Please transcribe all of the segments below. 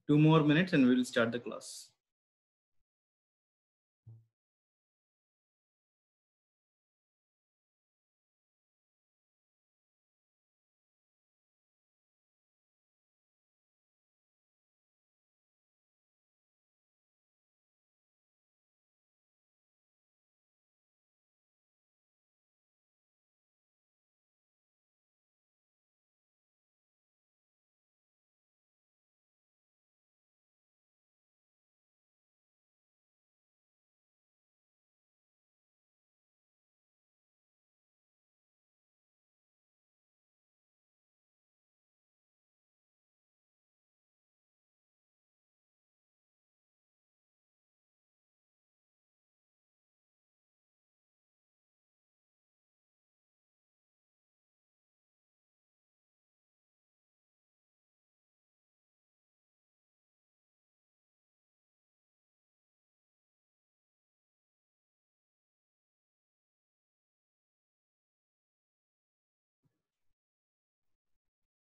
2 more minutes and we will start the class.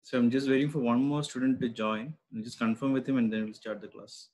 So I'm just waiting for one more student to join. I'll just confirm with him and then we'll start the class.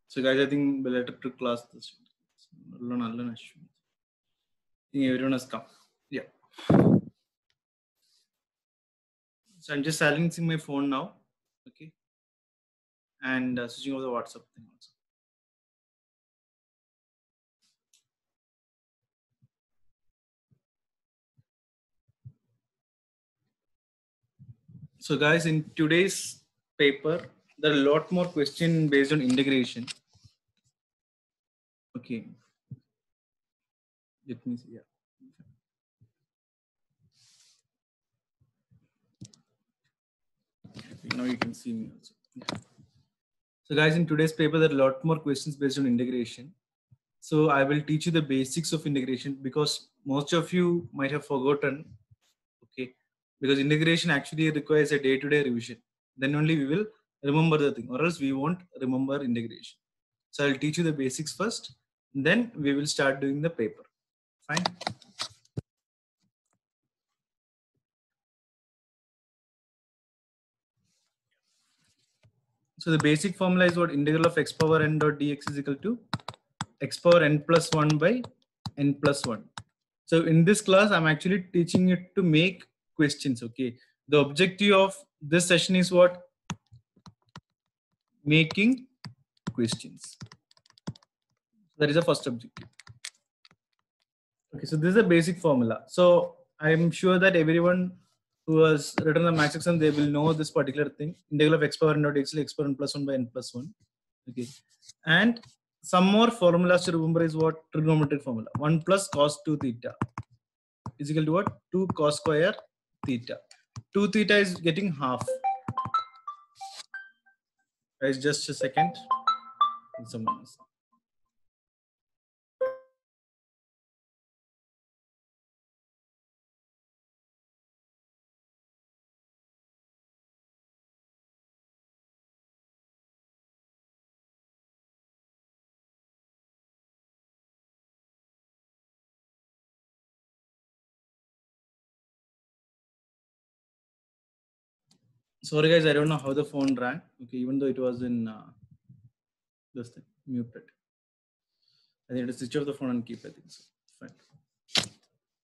So guys, I think we'll let up to class this. I think everyone has come. Yeah. So I'm just silencing my phone now. Okay. And switching over the WhatsApp thing also. So guys, in today's paper, there are a lot more questions based on integration. Okay. Let me see. Yeah. Now you can see me also. Yeah. So guys, in today's paper, there are a lot more questions based on integration. So I will teach you the basics of integration because most of you might have forgotten. Okay. Because integration actually requires a day-to-day revision. Then only we will remember the thing, or else we won't remember integration. So I'll teach you the basics first, then we will start doing the paper. Fine. So the basic formula is what? Integral of x power n dot dx is equal to x power n plus 1 by n plus 1. So in this class, I'm actually teaching you to make questions. Okay. The objective of this session is what? Making questions. That is the first objective. Okay, so this is a basic formula. So I'm sure that everyone who has written the maths exam, they will know this particular thing. Integral of x power n dot x, x power n plus 1 by n plus 1. Okay. And some more formulas to remember is what? Trigonometric formula. 1 plus cos 2 theta is equal to what? 2 cos square theta. 2 theta is getting half. Guys, just a second. Someone else. Sorry guys, I don't know how the phone rang. Okay, even though it was in this thing muted. I need to switch off the phone and keep it. So fine.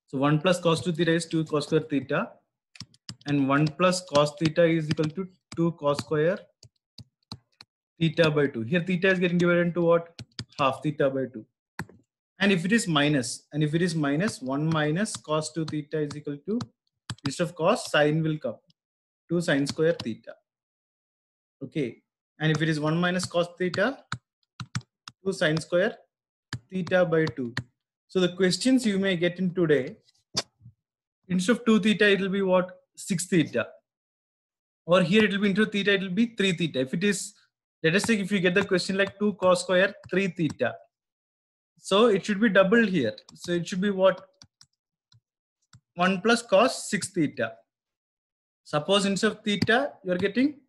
So 1 plus cos 2 theta is 2 cos square theta, and 1 plus cos theta is equal to 2 cos square theta by 2. Here theta is getting divided into what? Half theta by 2. And if it is minus, 1 minus cos 2 theta is equal to, instead of cos, sine will come. 2 sine square theta. Okay. And if it is 1 minus cos theta, 2 sine square theta by 2. So the questions you may get in today, instead of 2 theta, it will be what? 6 theta. Or here it will be into theta, it will be 3 theta. If it is, let us say if you get the question like 2 cos square 3 theta. So it should be double here. So it should be what? 1 plus cos 6 theta. Suppose instead of theta, you are getting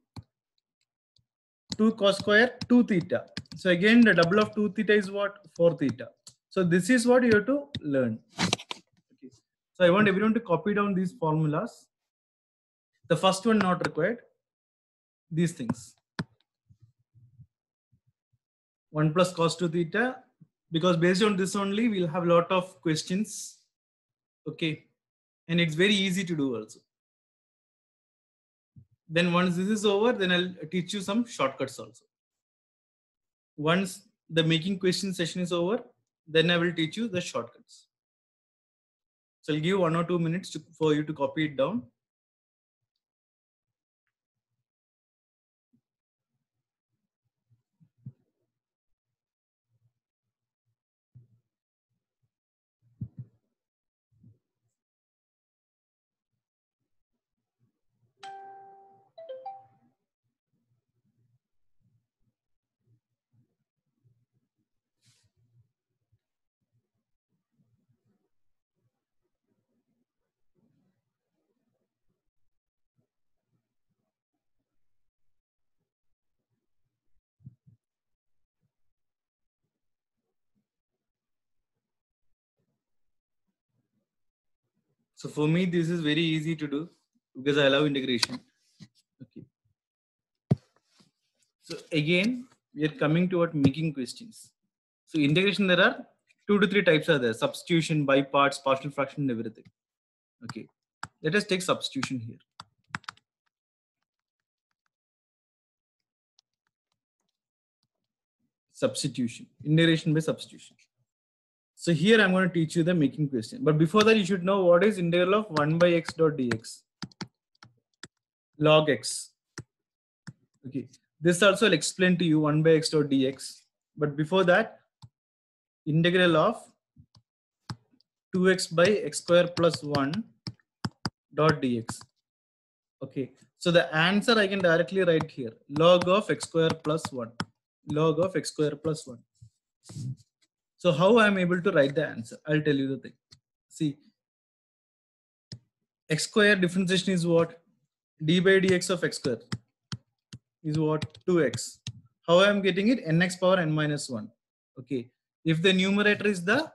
2 cos square 2 theta. So again, the double of 2 theta is what? 4 theta. So this is what you have to learn. Okay. So I want everyone to copy down these formulas. The first one not required. These things. 1 plus cos 2 theta. Because based on this only, we'll have a lot of questions. Okay. And it's very easy to do also. Then once this is over, then I'll teach you some shortcuts also. Once the making question session is over, then I will teach you the shortcuts. So I'll give 1 or 2 minutes for you to copy it down. So for me, this is very easy to do because I love integration. Okay. So again, we are coming to what making questions. So integration, there are 2 to 3 types are there: substitution, by parts, partial fraction, and everything. Okay. Let us take substitution here. Substitution, integration by substitution. So here I'm going to teach you the making question. But before that, you should know what is integral of 1 by x dot dx. Log x. Okay. This also I'll explain to you 1 by x dot dx. But before that, integral of 2x by x square plus 1 dot dx. Okay. So the answer I can directly write here. Log of x square plus 1. Log of x square plus 1. So how I am able to write the answer? I'll tell you the thing. See, x square differentiation is what? D by dx of x square is what? 2x. How I am getting it? Nx power n minus 1. Okay. If the numerator is the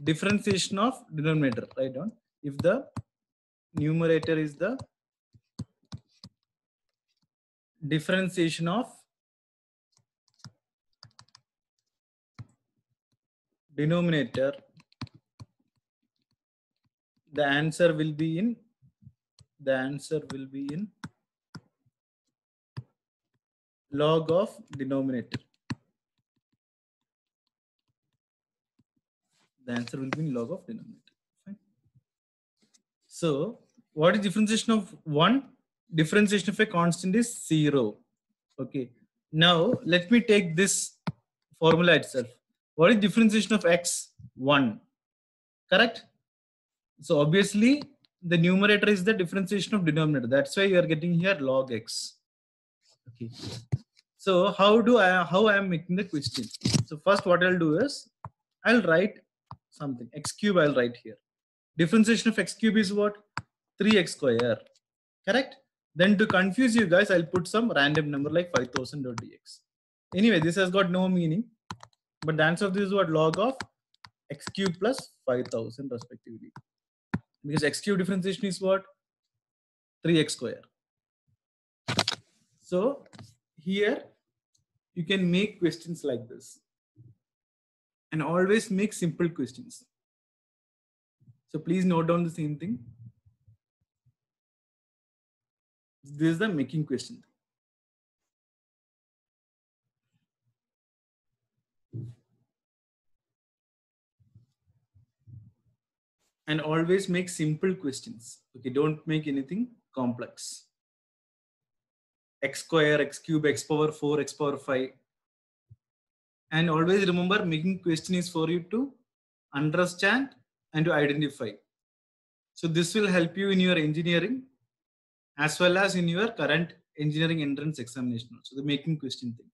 differentiation of denominator, write down. If the numerator is the differentiation of denominator, the answer will be in log of denominator. The answer will be in log of denominator. Fine. So what is differentiation of 1? Differentiation of a constant is 0. Okay. Now let me take this formula itself. What is differentiation of x? 1. Correct? So obviously the numerator is the differentiation of denominator. That's why you are getting here log x. Okay. So how I am making the question? So first what I'll do is I'll write something. X cube I'll write here. Differentiation of x cube is what? 3x square. Correct? Then to confuse you guys, I'll put some random number like 5000.dx. Anyway, this has got no meaning. But the answer of this is what? Log of x cube plus 5000 respectively. Because x cube differentiation is what? 3x square. So here you can make questions like this. And always make simple questions. So please note down the same thing. This is the making question. And always make simple questions. Okay, don't make anything complex. x square, x cube, x power 4, x power 5. And always remember, making question is for you to understand and to identify. So this will help you in your engineering as well as in your current engineering entrance examination. So the making question thing.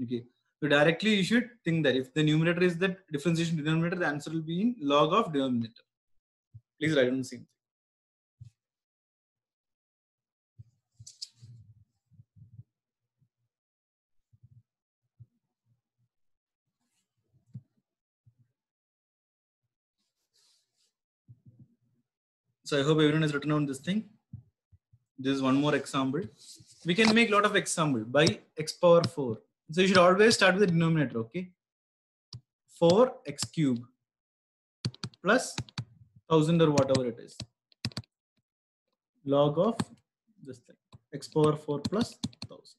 Okay. So directly you should think that if the numerator is the differentiation denominator, the answer will be in log of denominator. Please write on the same thing. So I hope everyone has written down this thing. This is one more example. We can make a lot of example by x power 4. So you should always start with the denominator, okay? 4x cube plus 1000 or whatever it is. Log of this thing, x power 4 plus 1000.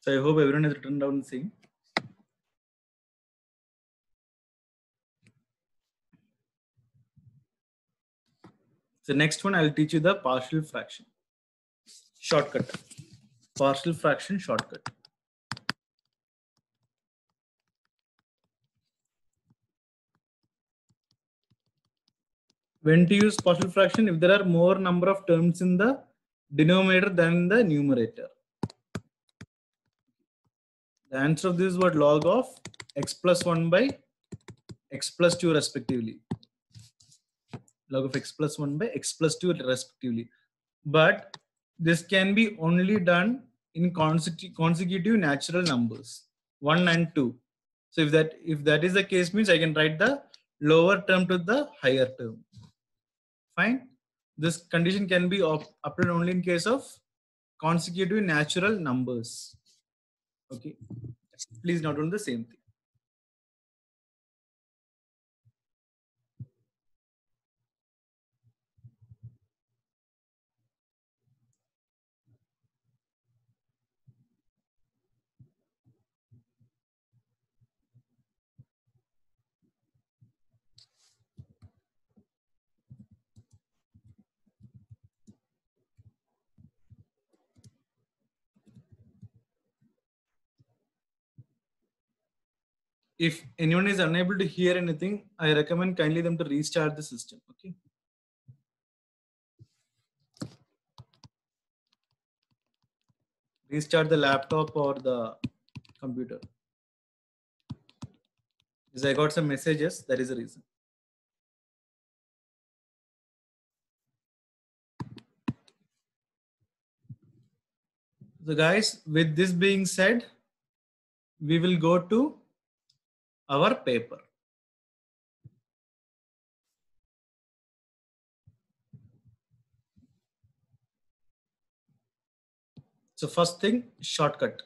So I hope everyone has written down the same. So next one, I'll teach you the partial fraction shortcut. Partial fraction shortcut. When to use partial fraction? If there are more number of terms in the denominator than the numerator. The answer of this is what? Log of x plus 1 by x plus 2 respectively. Log of x plus 1 by x plus 2 respectively. But this can be only done in consecutive natural numbers 1 and 2. So if that is the case, means I can write the lower term to the higher term. Fine. This condition can be applied only in case of consecutive natural numbers. Okay. Please note on the same thing. If anyone is unable to hear anything, I recommend kindly them to restart the system. Okay. Restart the laptop or the computer. Because I got some messages, that is the reason. So guys, with this being said, we will go to our paper. So first thing, shortcut.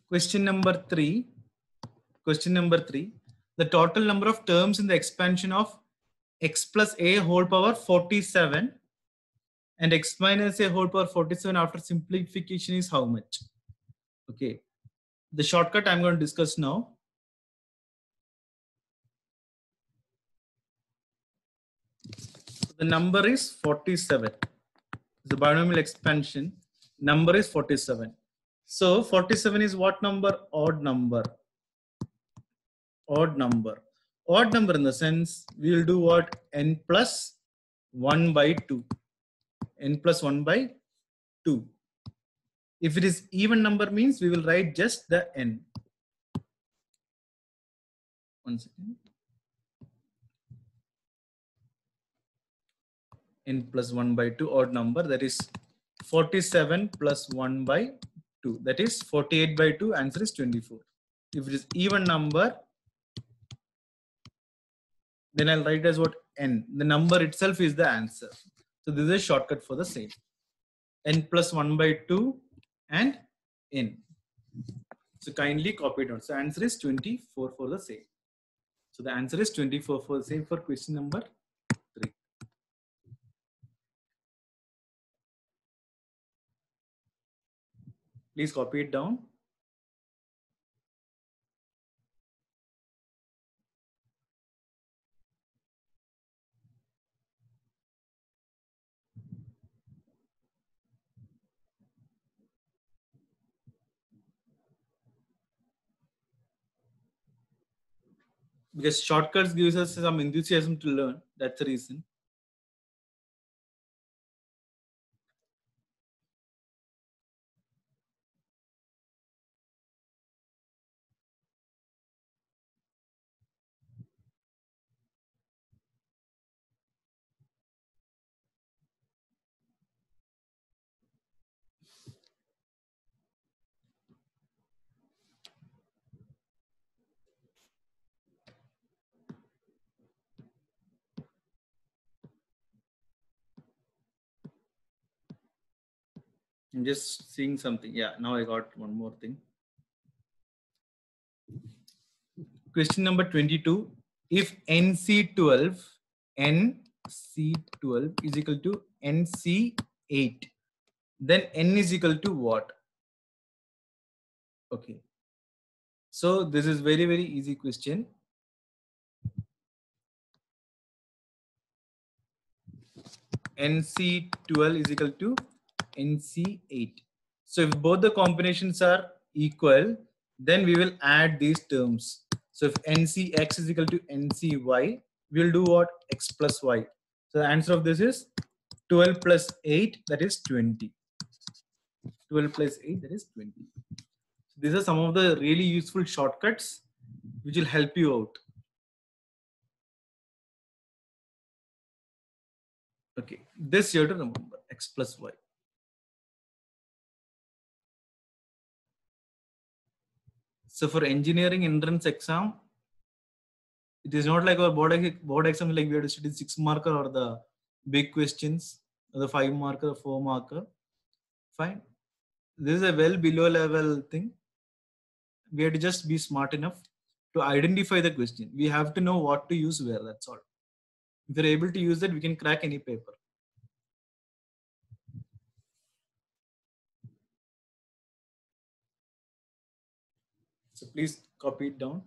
Question number 3. Question number 3. The total number of terms in the expansion of x plus a whole power 47 and x minus a whole power 47 after simplification is how much? Okay. The shortcut I'm going to discuss now. The number is 47. The binomial expansion number is 47. So 47 is what number? Odd number. Odd number. Odd number in the sense we will do what? N plus 1 by 2. N plus 1 by 2. If it is even number means we will write just the n. One second. N plus 1 by 2 odd number, that is 47 plus 1 by 2, that is 48 by 2, answer is 24. If it is even number, then I'll write as what? N. The number itself is the answer. So this is a shortcut for the same. N plus 1 by 2 and n. So kindly copy it down. So answer is 24 for the same. So the answer is 24 for the same for question number 3. Please copy it down. Because shortcuts gives us some enthusiasm to learn. That's the reason. I'm just seeing something. Yeah, now I got one more thing. Question number 22. If NC12 is equal to NC8, then N is equal to what? Okay. So this is very, very easy question. NC12 is equal to NC8. So if both the combinations are equal, then we will add these terms. So if NCX is equal to NCY, we will do what? X plus Y. So the answer of this is 12 plus 8, that is 20. 12 plus 8, that is 20. So these are some of the really useful shortcuts which will help you out. Okay, this you have to remember, X plus Y. So for engineering entrance exam, it is not like our board exam, like we have to study 6 marker or the big questions, or the 5 marker, 4 marker. Fine. This is a well below level thing. We have to just be smart enough to identify the question. We have to know what to use where, that's all. If you're able to use that, we can crack any paper. So please copy it down.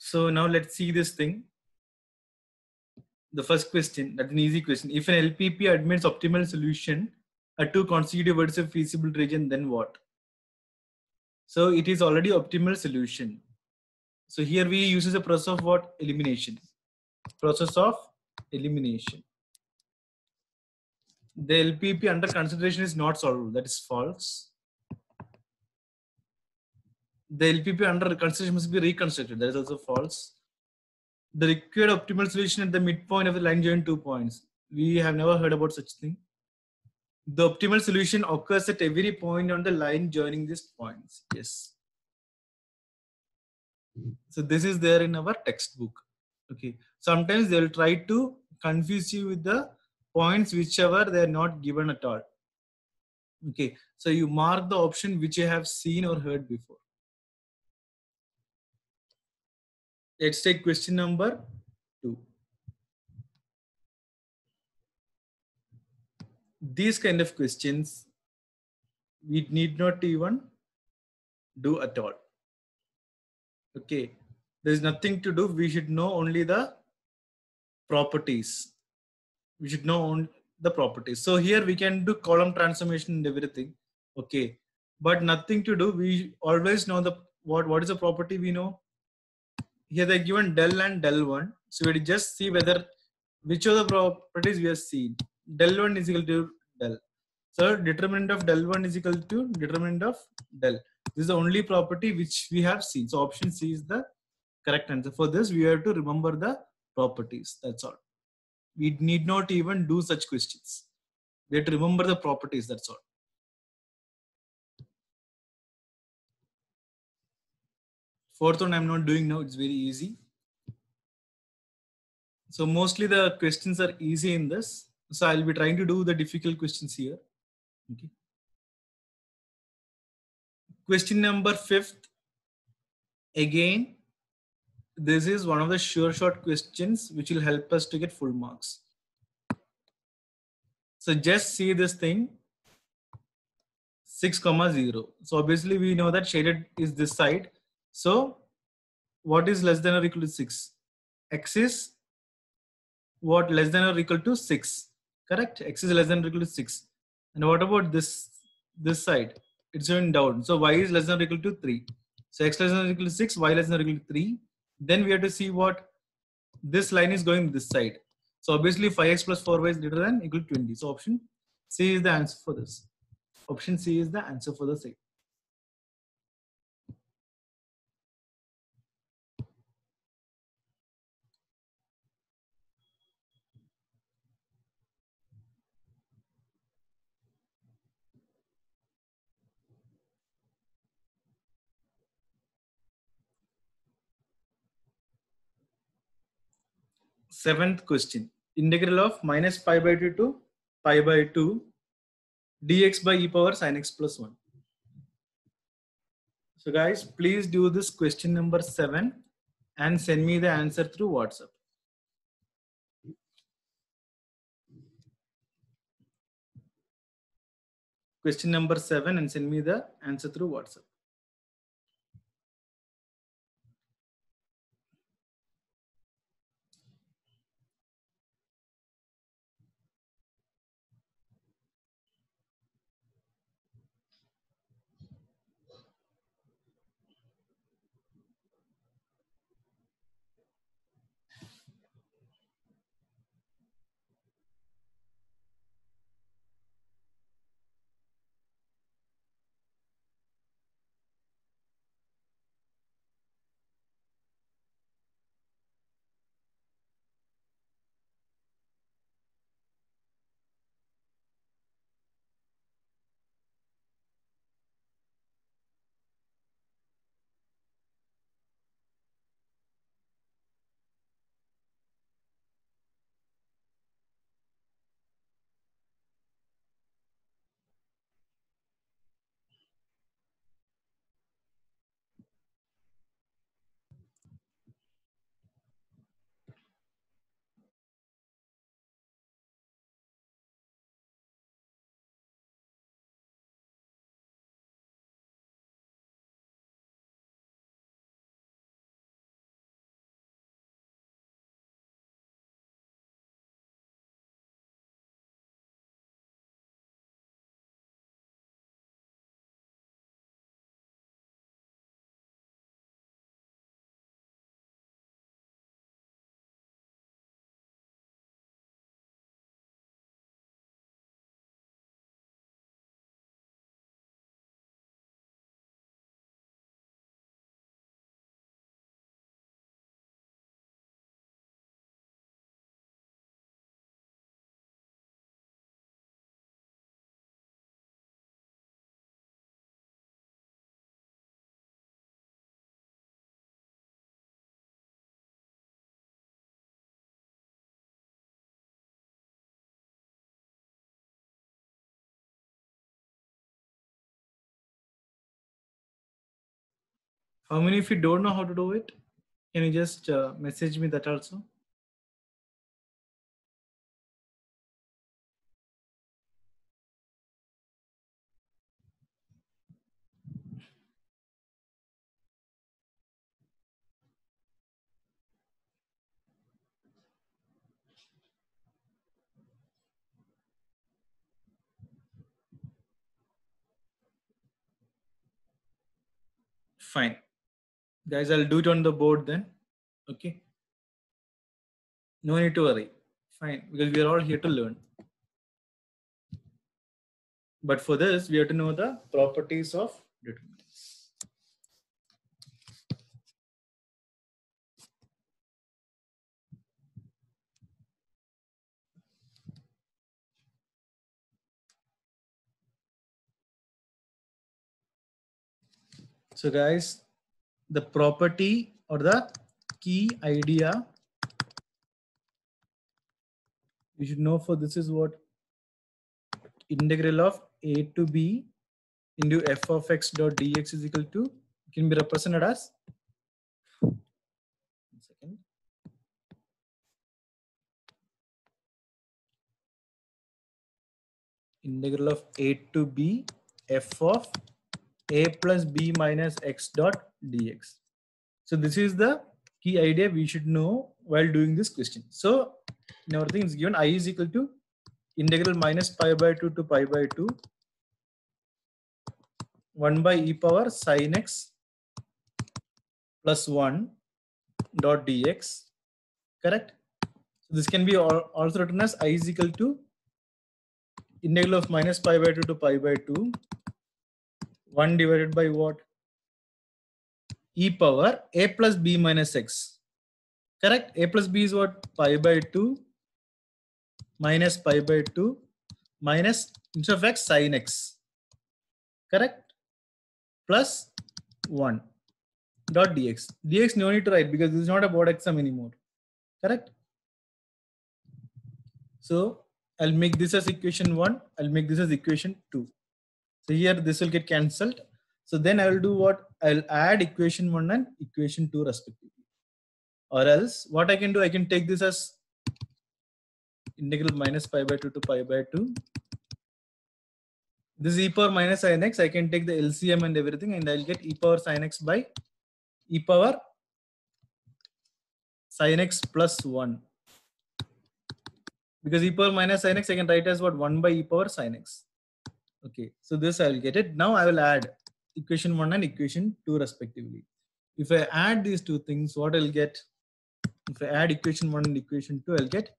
So now let's see this thing. The first question, that's an easy question. If an LPP admits optimal solution at 2 consecutive vertices of feasible region, then what? So it is already optimal solution. So here we uses a process of what? Elimination. Process of elimination. The LPP under consideration is not solvable. That is false. The LPP under consideration must be reconstructed. That is also false. The required optimal solution at the midpoint of the line join 2 points. We have never heard about such thing. The optimal solution occurs at every point on the line joining these points. Yes. So this is there in our textbook. Okay. Sometimes they will try to confuse you with the points whichever they are not given at all. Okay. So you mark the option which you have seen or heard before. Let's take question number 2. These kind of questions we need not even do at all. Okay, there is nothing to do. We should know only the properties. we should know the properties. So here we can do column transformation and everything. Okay, but nothing to do. We always know the what is the property we know. Here they given del and del 1. So we just see whether which of the properties we have seen. Del 1 is equal to del. So determinant of del 1 is equal to determinant of del. This is the only property which we have seen. So option C is the correct answer. For this, we have to remember the properties. That's all. We need not even do such questions. We have to remember the properties. That's all. Fourth one I'm not doing now. It's very easy. So mostly the questions are easy in this. So I'll be trying to do the difficult questions here. Okay. Question number 5th. Again, this is one of the sure shot questions which will help us to get full marks. So just see this thing, 6, 0. So obviously we know that shaded is this side. So what is less than or equal to 6? X is what less than or equal to 6. Correct? X is less than or equal to 6. And what about this side? It's going down. So y is less than or equal to 3. So x less than or equal to 6, y less than or equal to 3. Then we have to see what this line is going this side. So obviously 5x plus 4y is greater than equal to 20. So option C is the answer for this. Option C is the answer for the side. Seventh question. Integral of minus pi by 2 to pi by 2 dx by e power sin x plus 1. So guys, please do this question number 7 and send me the answer through WhatsApp. Question number 7 and send me the answer through WhatsApp. How many of you don't know how to do it? Can you just message me that also? Fine. Guys, I'll do it on the board then. Okay. No need to worry. Fine, because we are all here to learn. But for this, we have to know the properties of determinants. So guys, the property or the key idea you should know for this is what? Integral of a to b into f of x dot dx is equal to, can be represented as, one second, integral of a to b f of a plus b minus x dot dx. So this is the key idea we should know while doing this question. So in our thing is given I is equal to integral minus pi by 2 to pi by 2 1 by e power sin x plus 1 dot dx, correct? So this can be also written as I is equal to integral of minus pi by 2 to pi by 2 1 divided by what? E power a plus b minus x, correct? A plus b is what? Pi by 2 minus pi by 2 minus instead of x sin x, correct, plus 1 dot dx. Dx no need to write because this is not a board exam anymore, correct? So I'll make this as equation 1, I'll make this as equation 2. So here this will get cancelled. So then I will do what? I'll add equation 1 and equation 2 respectively. Or else what I can do, I can take this as integral minus pi by 2 to pi by 2. This e power minus sin x, I can take the LCM and everything and I'll get e power sin x by e power sin x plus 1. Because e power minus sin x I can write as what? 1 by e power sin x. Okay, so this I will get it. Now I will add equation 1 and equation 2 respectively. If I add these two things, what I'll get? If I add equation 1 and equation 2, I'll get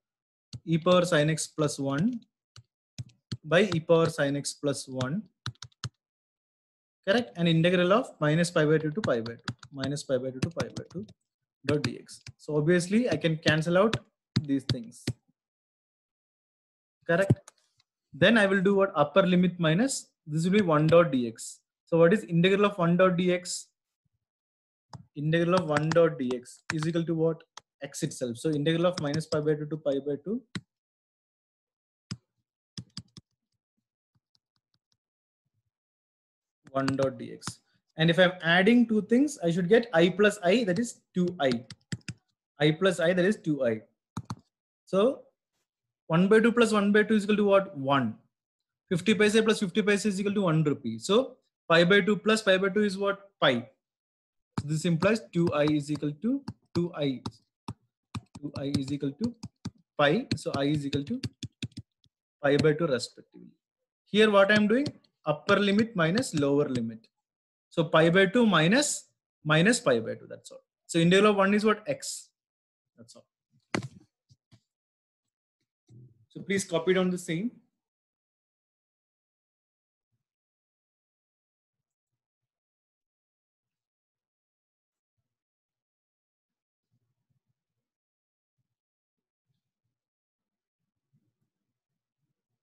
e power sin x plus 1 by e power sin x plus 1, correct? And integral of minus pi by 2 to pi by 2, minus pi by 2 to pi by 2 dot dx. So obviously I can cancel out these things, correct? Then I will do what? Upper limit minus, this will be 1 dot dx. So what is integral of 1 dot dx? Integral of 1 dot dx is equal to what? X itself. So integral of minus pi by 2 to pi by 2 1 dot dx. And if I'm adding two things, I should get I plus I, that is 2i. I plus I, that is 2i. So 1 by 2 plus 1 by 2 is equal to what? 1. 50 paise plus 50 paise is equal to 1 rupee. So pi by 2 plus pi by 2 is what? Pi. So this implies 2i is equal to 2i. 2i is equal to pi. So I is equal to pi by 2 respectively. Here what I am doing? Upper limit minus lower limit. So pi by 2 minus pi by 2. That's all. So integral of 1 is what? X. That's all. So please copy down the same.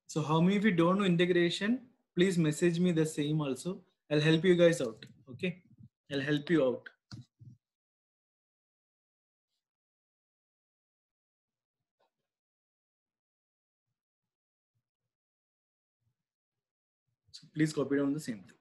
So how many of you don't know integration? Please message me the same also. I'll help you guys out. Okay. I'll help you out. So please copy down the same thing.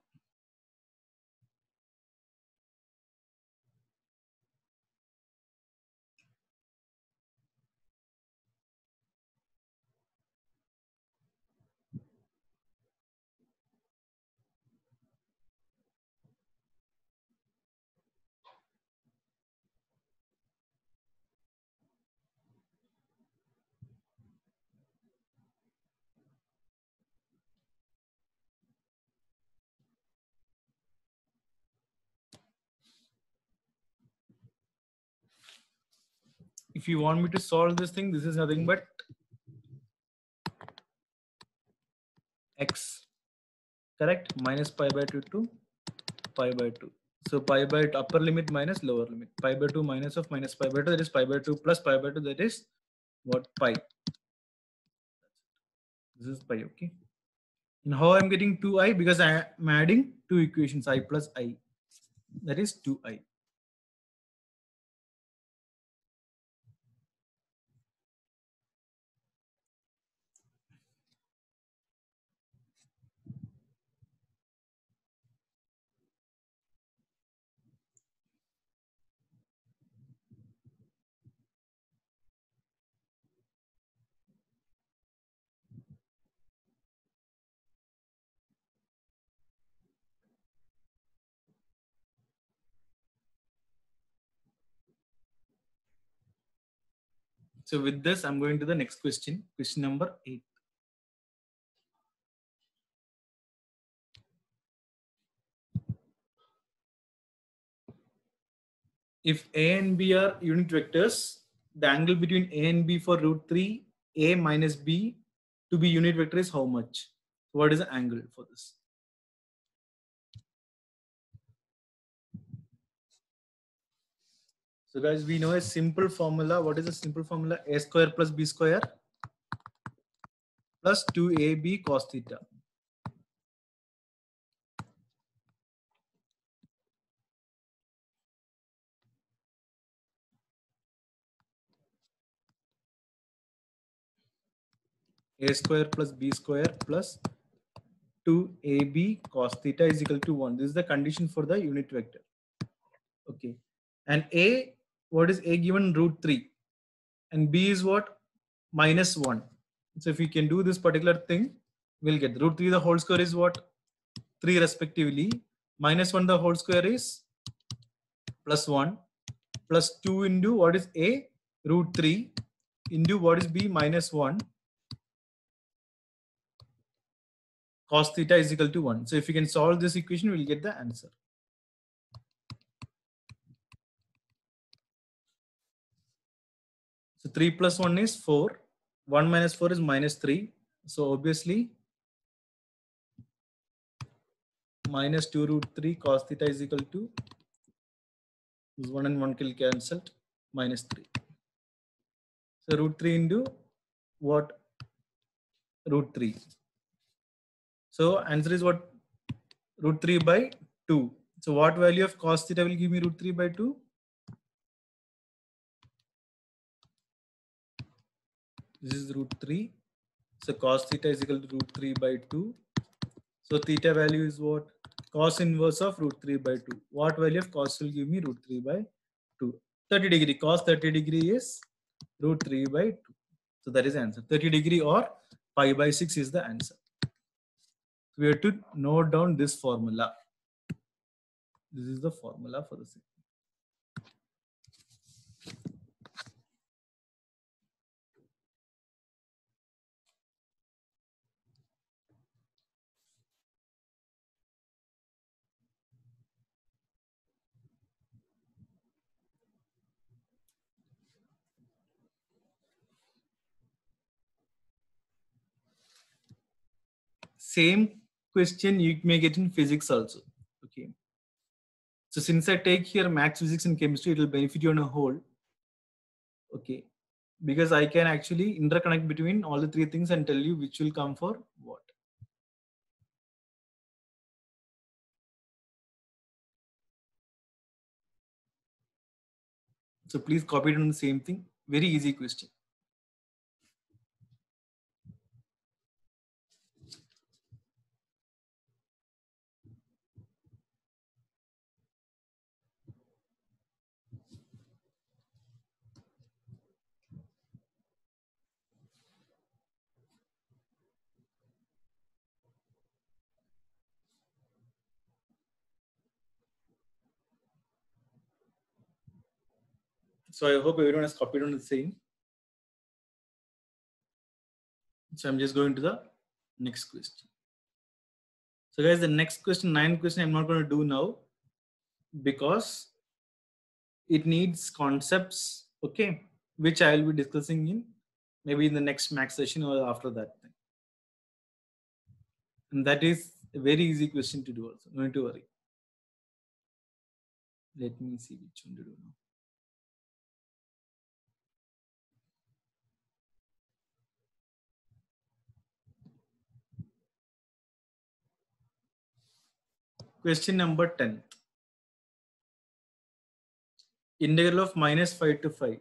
if you want me to solve this thing, this is nothing but x, correct? Minus pi by 2 to pi by 2. So pi by upper limit minus lower limit. Pi by 2 minus of minus pi by 2, that is pi by 2 plus pi by 2, that is what? Pi. This is pi, okay? And how I'm getting 2i? Because I am adding two equations, I plus I. That is 2i. So with this, I'm going to the next question. Question number 8. If A and B are unit vectors, the angle between A and B for root 3 A minus B to be unit vector is how much? What is the angle for this? So guys, we know a simple formula. What is the simple formula? A square plus B square plus 2AB cos theta. A square plus B square plus 2AB cos theta is equal to 1. This is the condition for the unit vector. Okay. And A, what is A given? Root 3. And B is what? Minus 1. So if we can do this particular thing, we'll get root 3 the whole square is what? 3 respectively. Minus 1 the whole square is plus 1. Plus 2 into what is A? Root 3 into what is B? Minus 1. Cos theta is equal to 1. So if we can solve this equation, we'll get the answer. So 3 plus 1 is 4. 1 minus 4 is minus 3. So obviously minus 2 root 3 cos theta is equal to this 1 and 1 will cancelled, minus 3. So root 3 into what? Root 3. So answer is what? Root 3 by 2. So what value of cos theta will give me root 3 by 2? This is root 3. So cos theta is equal to root 3 by 2. So theta value is what? Cos inverse of root 3 by 2. What value of cos will give me root 3 by 2? 30 degree. Cos 30 degree is root 3 by 2. So that is the answer. 30 degree or pi by 6 is the answer. We have to note down this formula. This is the formula for the same. Same question you may get in physics also. Okay. So since I take here max physics and chemistry, it will benefit you on a whole. Okay. Because I can actually interconnect between all the three things and tell you which will come for what. So please copy it on the same thing. Very easy question. So I hope everyone has copied on the same. So I'm just going to the next question. So guys, the next question, 9th question, I'm not going to do now because it needs concepts. Okay. which I will be discussing in maybe in the next max session or after that thing. And that is a very easy question to do also. No need to worry. Let me see which one to do now. Question number 10. Integral of -5 to 5.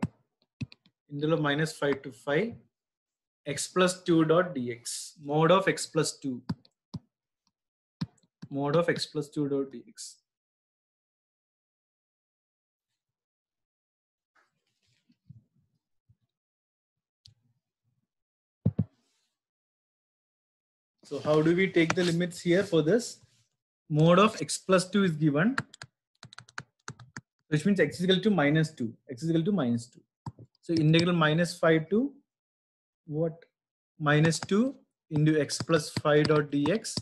Integral of -5 to 5 x plus 2 dot dx. Mod of x plus 2. Mod of x plus 2 dot dx. So how do we take the limits here for this? Mod of x plus 2 is given, which means x is equal to -2. X is equal to -2. So integral -5 to what? -2 into x plus 5 dot dx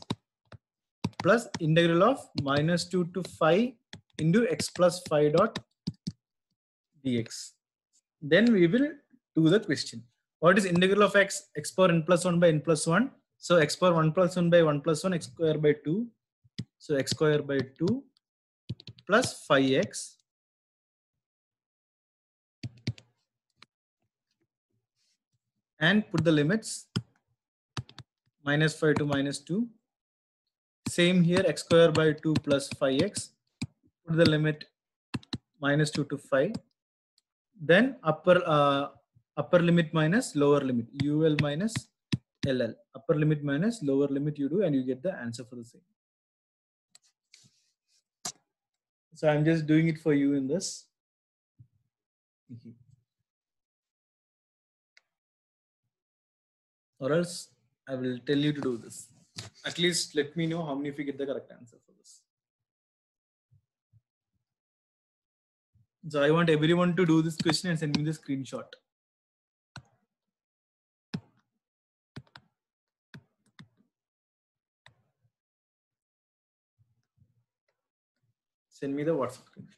plus integral of -2 to 5 into x plus 5 dot dx. Then we will do the question. What is integral of x? X power n plus 1 by n plus 1. So x power 1 plus 1 by 1 plus 1, x square by 2. So x square by 2 plus 5x and put the limits -5 to -2. Same here, x square by 2 plus 5x. Put the limit -2 to 5. Then upper limit minus lower limit, ul minus ll. Upper limit minus lower limit you do, and you get the answer for the same. So I'm just doing it for you in this. Or else I will tell you to do this. At least let me know how many of you get the correct answer for this. So I want everyone to do this question and send me the screenshot. Send me the WhatsApp screenshot.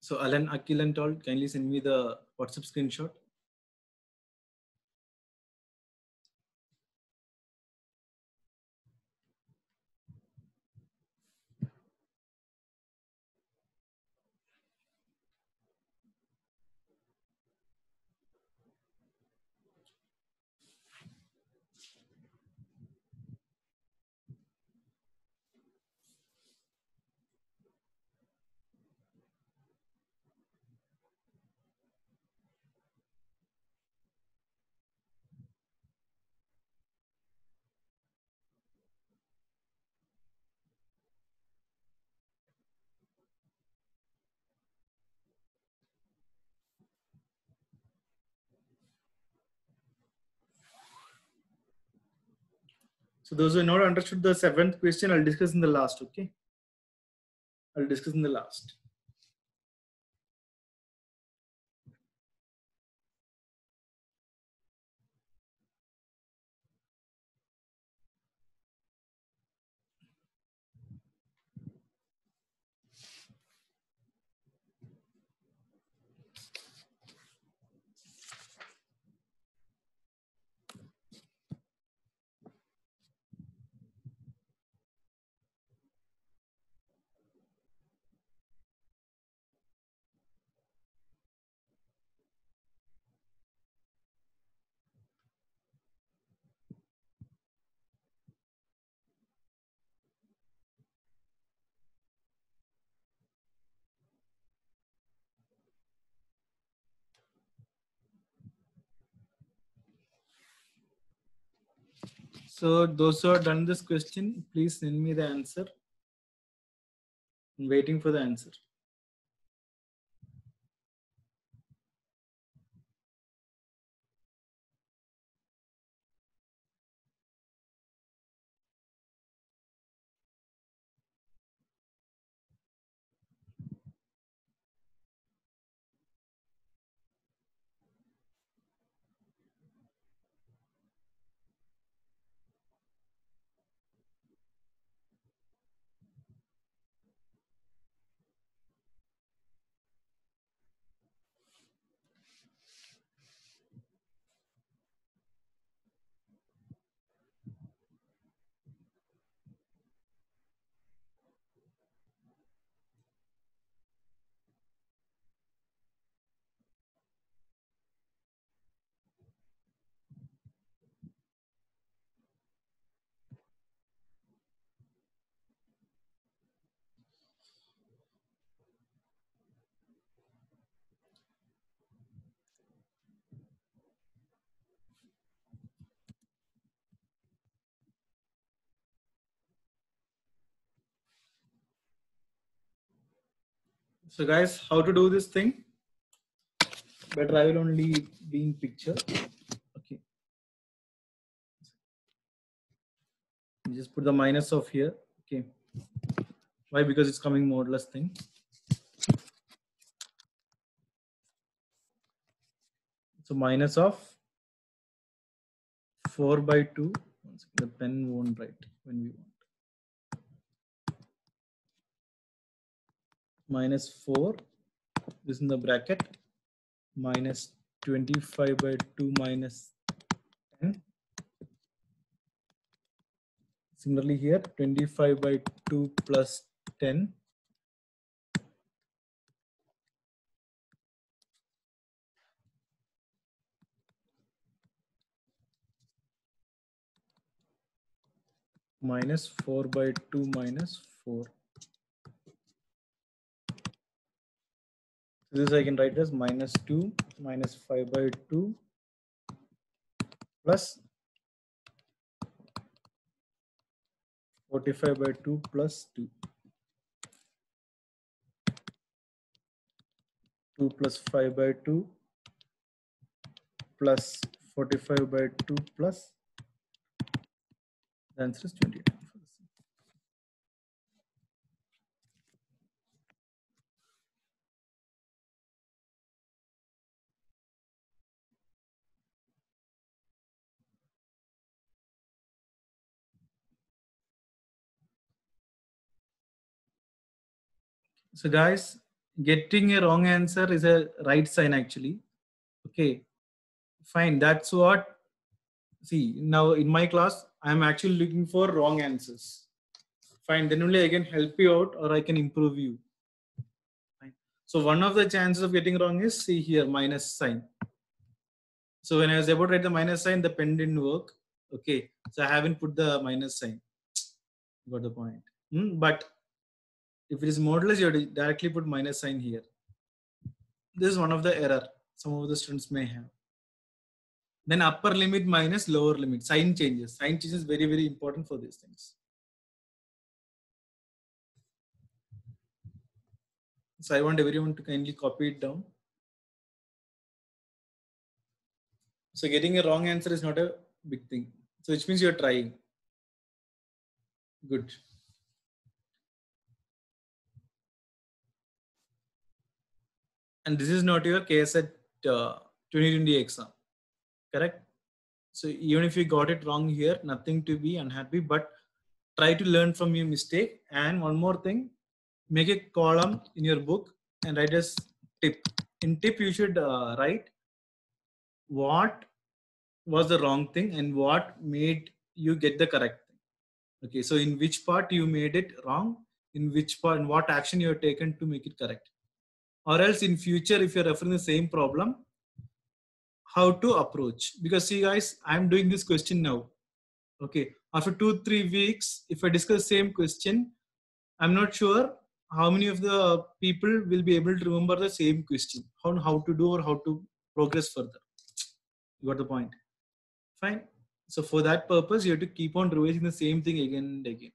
So Alan, Akil and all, kindly send me the WhatsApp screenshot. So those who have not understood the 7th question, I'll discuss in the last, okay? I'll discuss in the last. So those who have done this question, please send me the answer. I'm waiting for the answer. So guys, how to do this thing? Better I will only be in picture. Okay. Just put the minus of here. Okay. Why? Because it's coming modulus thing. So minus of 4 by 2. The pen won't write when we want. Minus 4. This is in the bracket. Minus 25 by 2 minus 10. Similarly here, 25 by 2 plus 10. Minus 4 by 2 minus 4. So this I can write as minus 2 minus 5 by 2 plus 45 by 2 plus 2. 2 plus 5 by 2 plus 45 by 2 plus, the answer is 29. So guys, getting a wrong answer is a right sign actually. Okay, fine. That's what, see, now in my class, I'm actually looking for wrong answers. Fine, then only I can help you out or I can improve you. Fine. So one of the chances of getting wrong is, see here, minus sign. So when I was about to write the minus sign, the pen didn't work. Okay, so I haven't put the minus sign. Got the point. But if it is modulus, you have to directly put minus sign here. This is one of the error some of the students may have. Then upper limit minus lower limit, sign changes. Sign changes is very, very important for these things. So I want everyone to kindly copy it down. So getting a wrong answer is not a big thing. So which means you're trying. Good. And this is not your KSET 2020 exam, correct? So even if you got it wrong here, nothing to be unhappy, but try to learn from your mistake. And one more thing, make a column in your book and write as tip. In tip, you should write what was the wrong thing and what made you get the correct thing. Okay, so in which part you made it wrong, in which part and what action you have taken to make it correct. Or else in future, if you're referring the same problem, how to approach. Because see guys, I'm doing this question now. Okay, after 2-3 weeks, if I discuss same question, I'm not sure how many of the people will be able to remember the same question, how to do or how to progress further. You got the point? Fine. So for that purpose, you have to keep on revising the same thing again and again.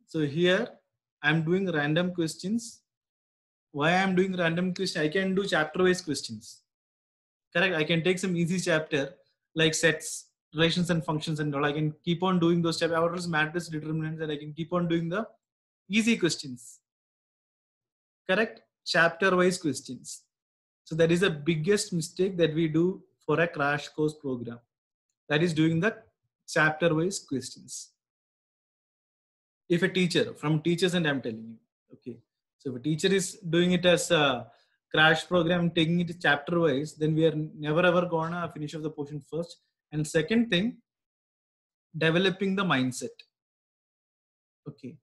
So here, I'm doing random questions. Why I'm doing random question? I can do chapter-wise questions. Correct. I can take some easy chapter like sets, relations, and functions, and all. I can keep on doing those chapters, orders, matrix, determinants, and I can keep on doing the easy questions. Correct. Chapter-wise questions. So that is the biggest mistake that we do for a crash course program. That is doing the chapter-wise questions. If a teacher, from teachers, and I'm telling you, okay. So if a teacher is doing it as a crash program, taking it chapter wise, then we are never ever gonna finish off the portion first. And second thing, developing the mindset. Okay.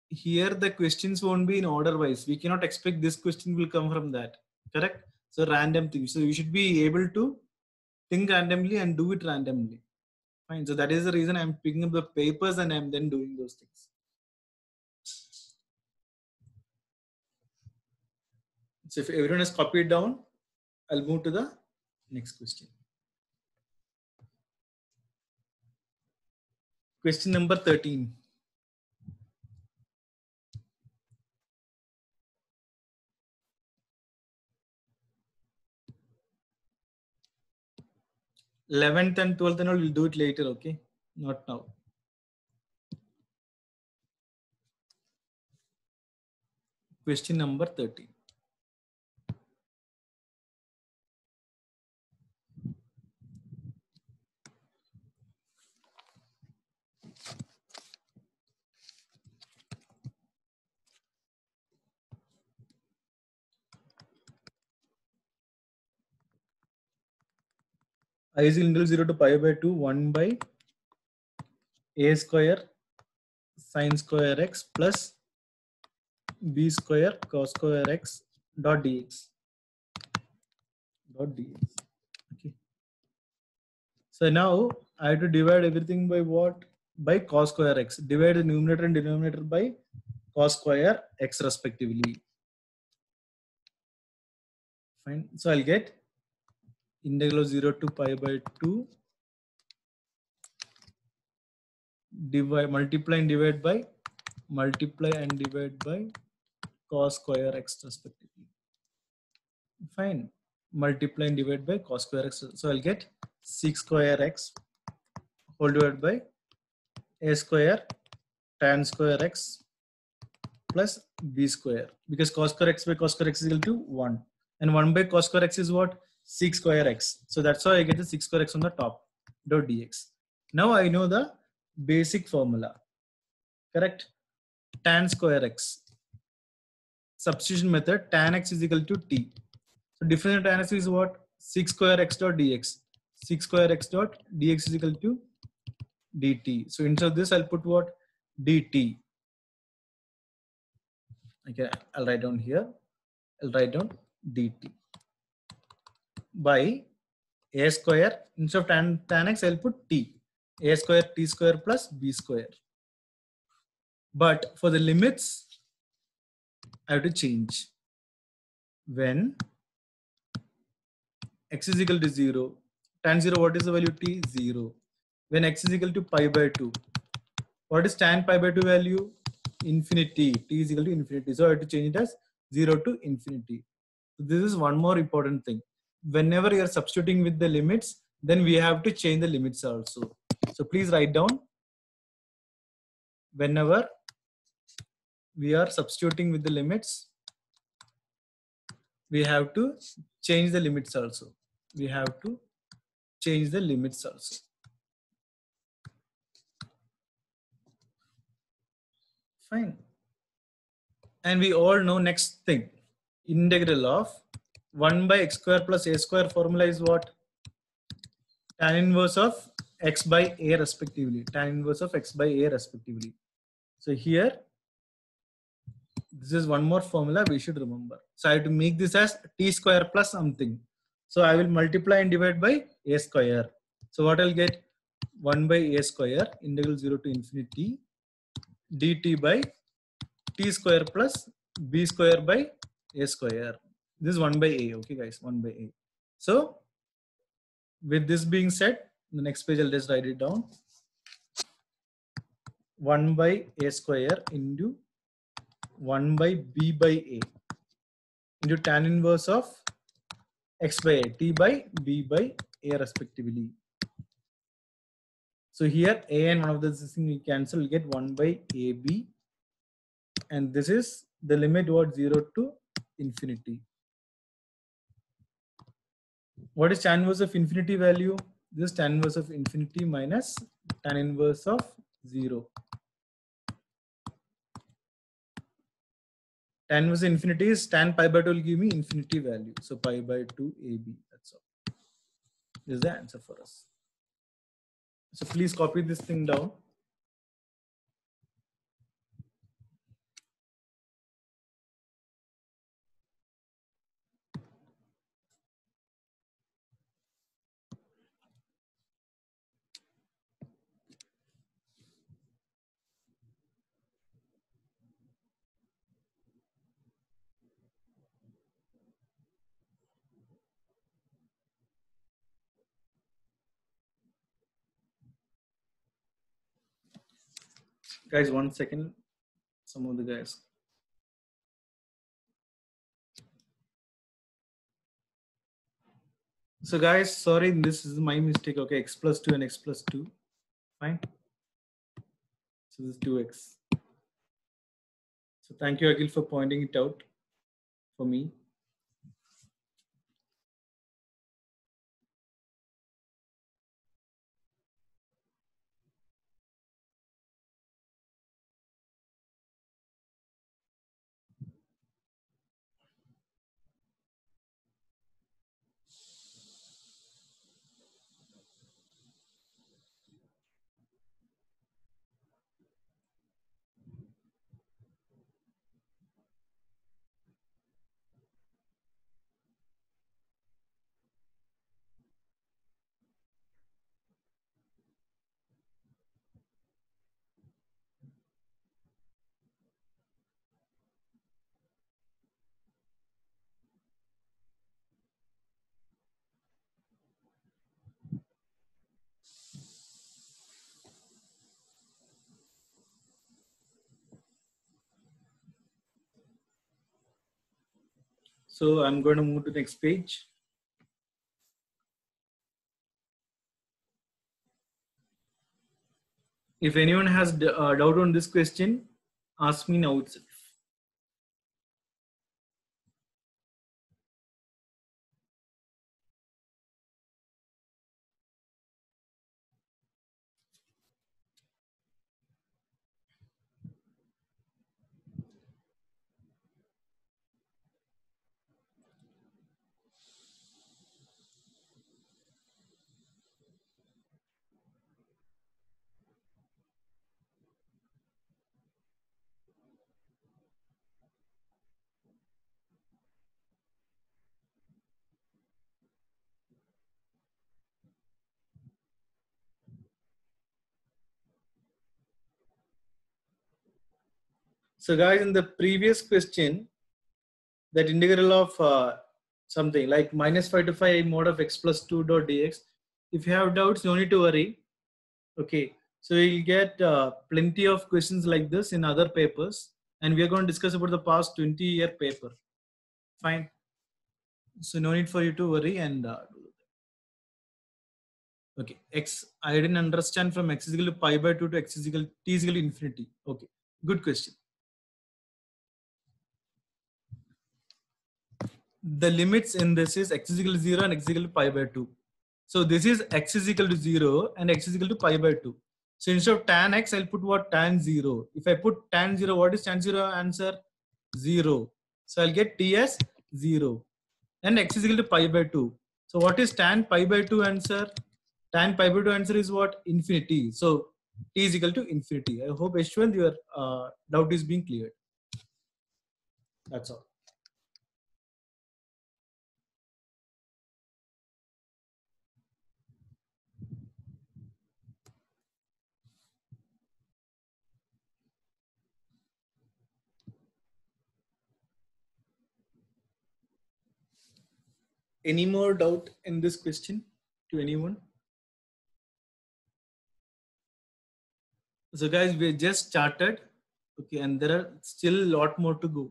Here the questions won't be in order wise. We cannot expect this question will come from that. Correct? So random things. So you should be able to think randomly and do it randomly. Fine. So that is the reason I'm picking up the papers and I'm then doing those things. So if everyone has copied down, I'll move to the next question. Question number 13. th and 12th and all, we'll do it later, okay? Not now. Question number 13. I is integral 0 to pi by 2, 1 by a square sine square x plus b square cos square x dot dx. Okay. So now I have to divide everything by what? By cos square x. Divide the numerator and denominator by cos square x respectively. Fine. So I'll get integral 0 to pi by 2 divide multiply and divide by cos square x respectively. Fine. Multiply and divide by cos square x. So I'll get 6 square x whole divided by a square tan square x plus b square, because cos square x by cos square x is equal to 1, and 1 by cos square x is what? 6 square x. So that's why I get the 6 square x on the top dot dx. Now I know the basic formula. Correct? Tan square x. Substitution method, tan x is equal to t. So difference of tan x is what? 6 square x dot dx. 6 square x dot dx is equal to dt. So instead of this, I'll put what? dt. Okay, I'll write down here. I'll write down dt by a square. Instead of tan x, I'll put t. A square t square plus b square. But for the limits, I have to change. When x is equal to 0, tan 0, what is the value? T, 0. When x is equal to pi by 2, what is tan pi by 2 value? Infinity. T is equal to infinity. So I have to change it as 0 to infinity. So this is one more important thing. Whenever you are substituting with the limits, then we have to change the limits also. So please write down, whenever we are substituting with the limits, we have to change the limits also. We have to change the limits also. Fine. And we all know next thing. Integral of 1 by x square plus a square formula is what? Tan inverse of x by a respectively. Tan inverse of x by a respectively. So here, this is one more formula we should remember. So I have to make this as t square plus something. So I will multiply and divide by a square. So what I'll get? 1 by a square integral 0 to infinity dt by t square plus b square by a square. This is 1 by a. Okay guys, 1 by a. So with this being said, the next page I'll just write it down. 1 by a square into 1 by b by a into tan inverse of x by a, t by b by a respectively. So here a and one of this thing we cancel, we get 1 by ab, and this is the limit what 0 to infinity. What is tan inverse of infinity value? This is tan inverse of infinity minus tan inverse of 0. Tan inverse infinity is tan pi by 2 will give me infinity value. So pi by 2 AB. That's all. This is the answer for us. So please copy this thing down. Guys, 1 second. Some of the guys. So guys, sorry, this is my mistake. Okay, x plus 2 and x plus 2. Fine. So this is 2x. So thank you, Akhil, for pointing it out for me. So I'm going to move to the next page. If anyone has doubt on this question, ask me now itself. So guys, in the previous question, that integral of something like minus 5 to 5 mod of x plus 2 dot dx. If you have doubts, no need to worry. Okay, so you'll get plenty of questions like this in other papers, and we are going to discuss about the past 20-year paper. Fine. So no need for you to worry and okay, x, I didn't understand from x is equal to pi by 2 to x is equal to t is equal to infinity. Okay, good question. The limits in this is x is equal to 0 and x is equal to pi by 2. So this is x is equal to 0 and x is equal to pi by 2. So instead of tan x, I'll put what? Tan 0. If I put tan 0, what is tan 0 answer? 0. So I'll get t as 0. And x is equal to pi by 2. So what is tan pi by 2 answer? Tan pi by 2 answer is what? Infinity. So t is equal to infinity. I hope Ashwin, your doubt is being cleared. That's all. Any more doubt in this question to anyone? So guys, we just started. Okay, and there are still a lot more to go.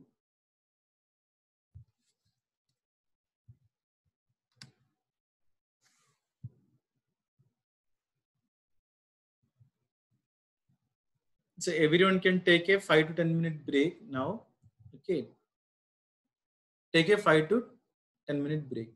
So everyone can take a 5 to 10 minute break now. Okay, take a 5 to 10 minute break.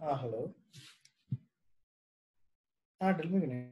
Hello. Tell me, Vinay.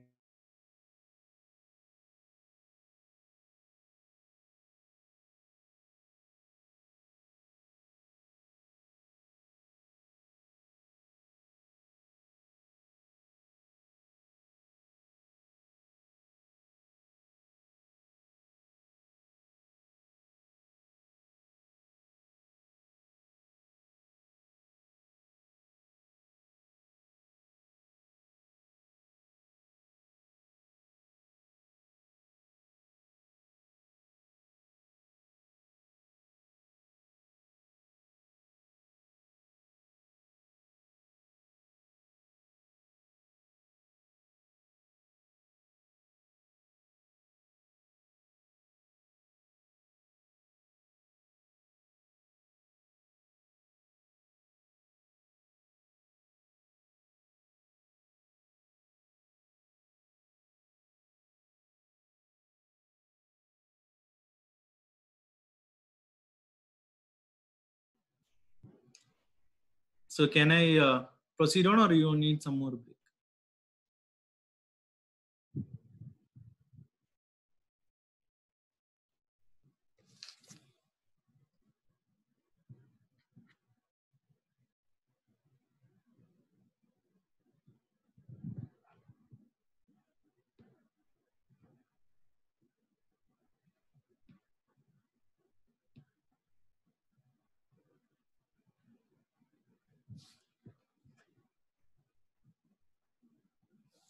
So can I proceed on, or you need some more break?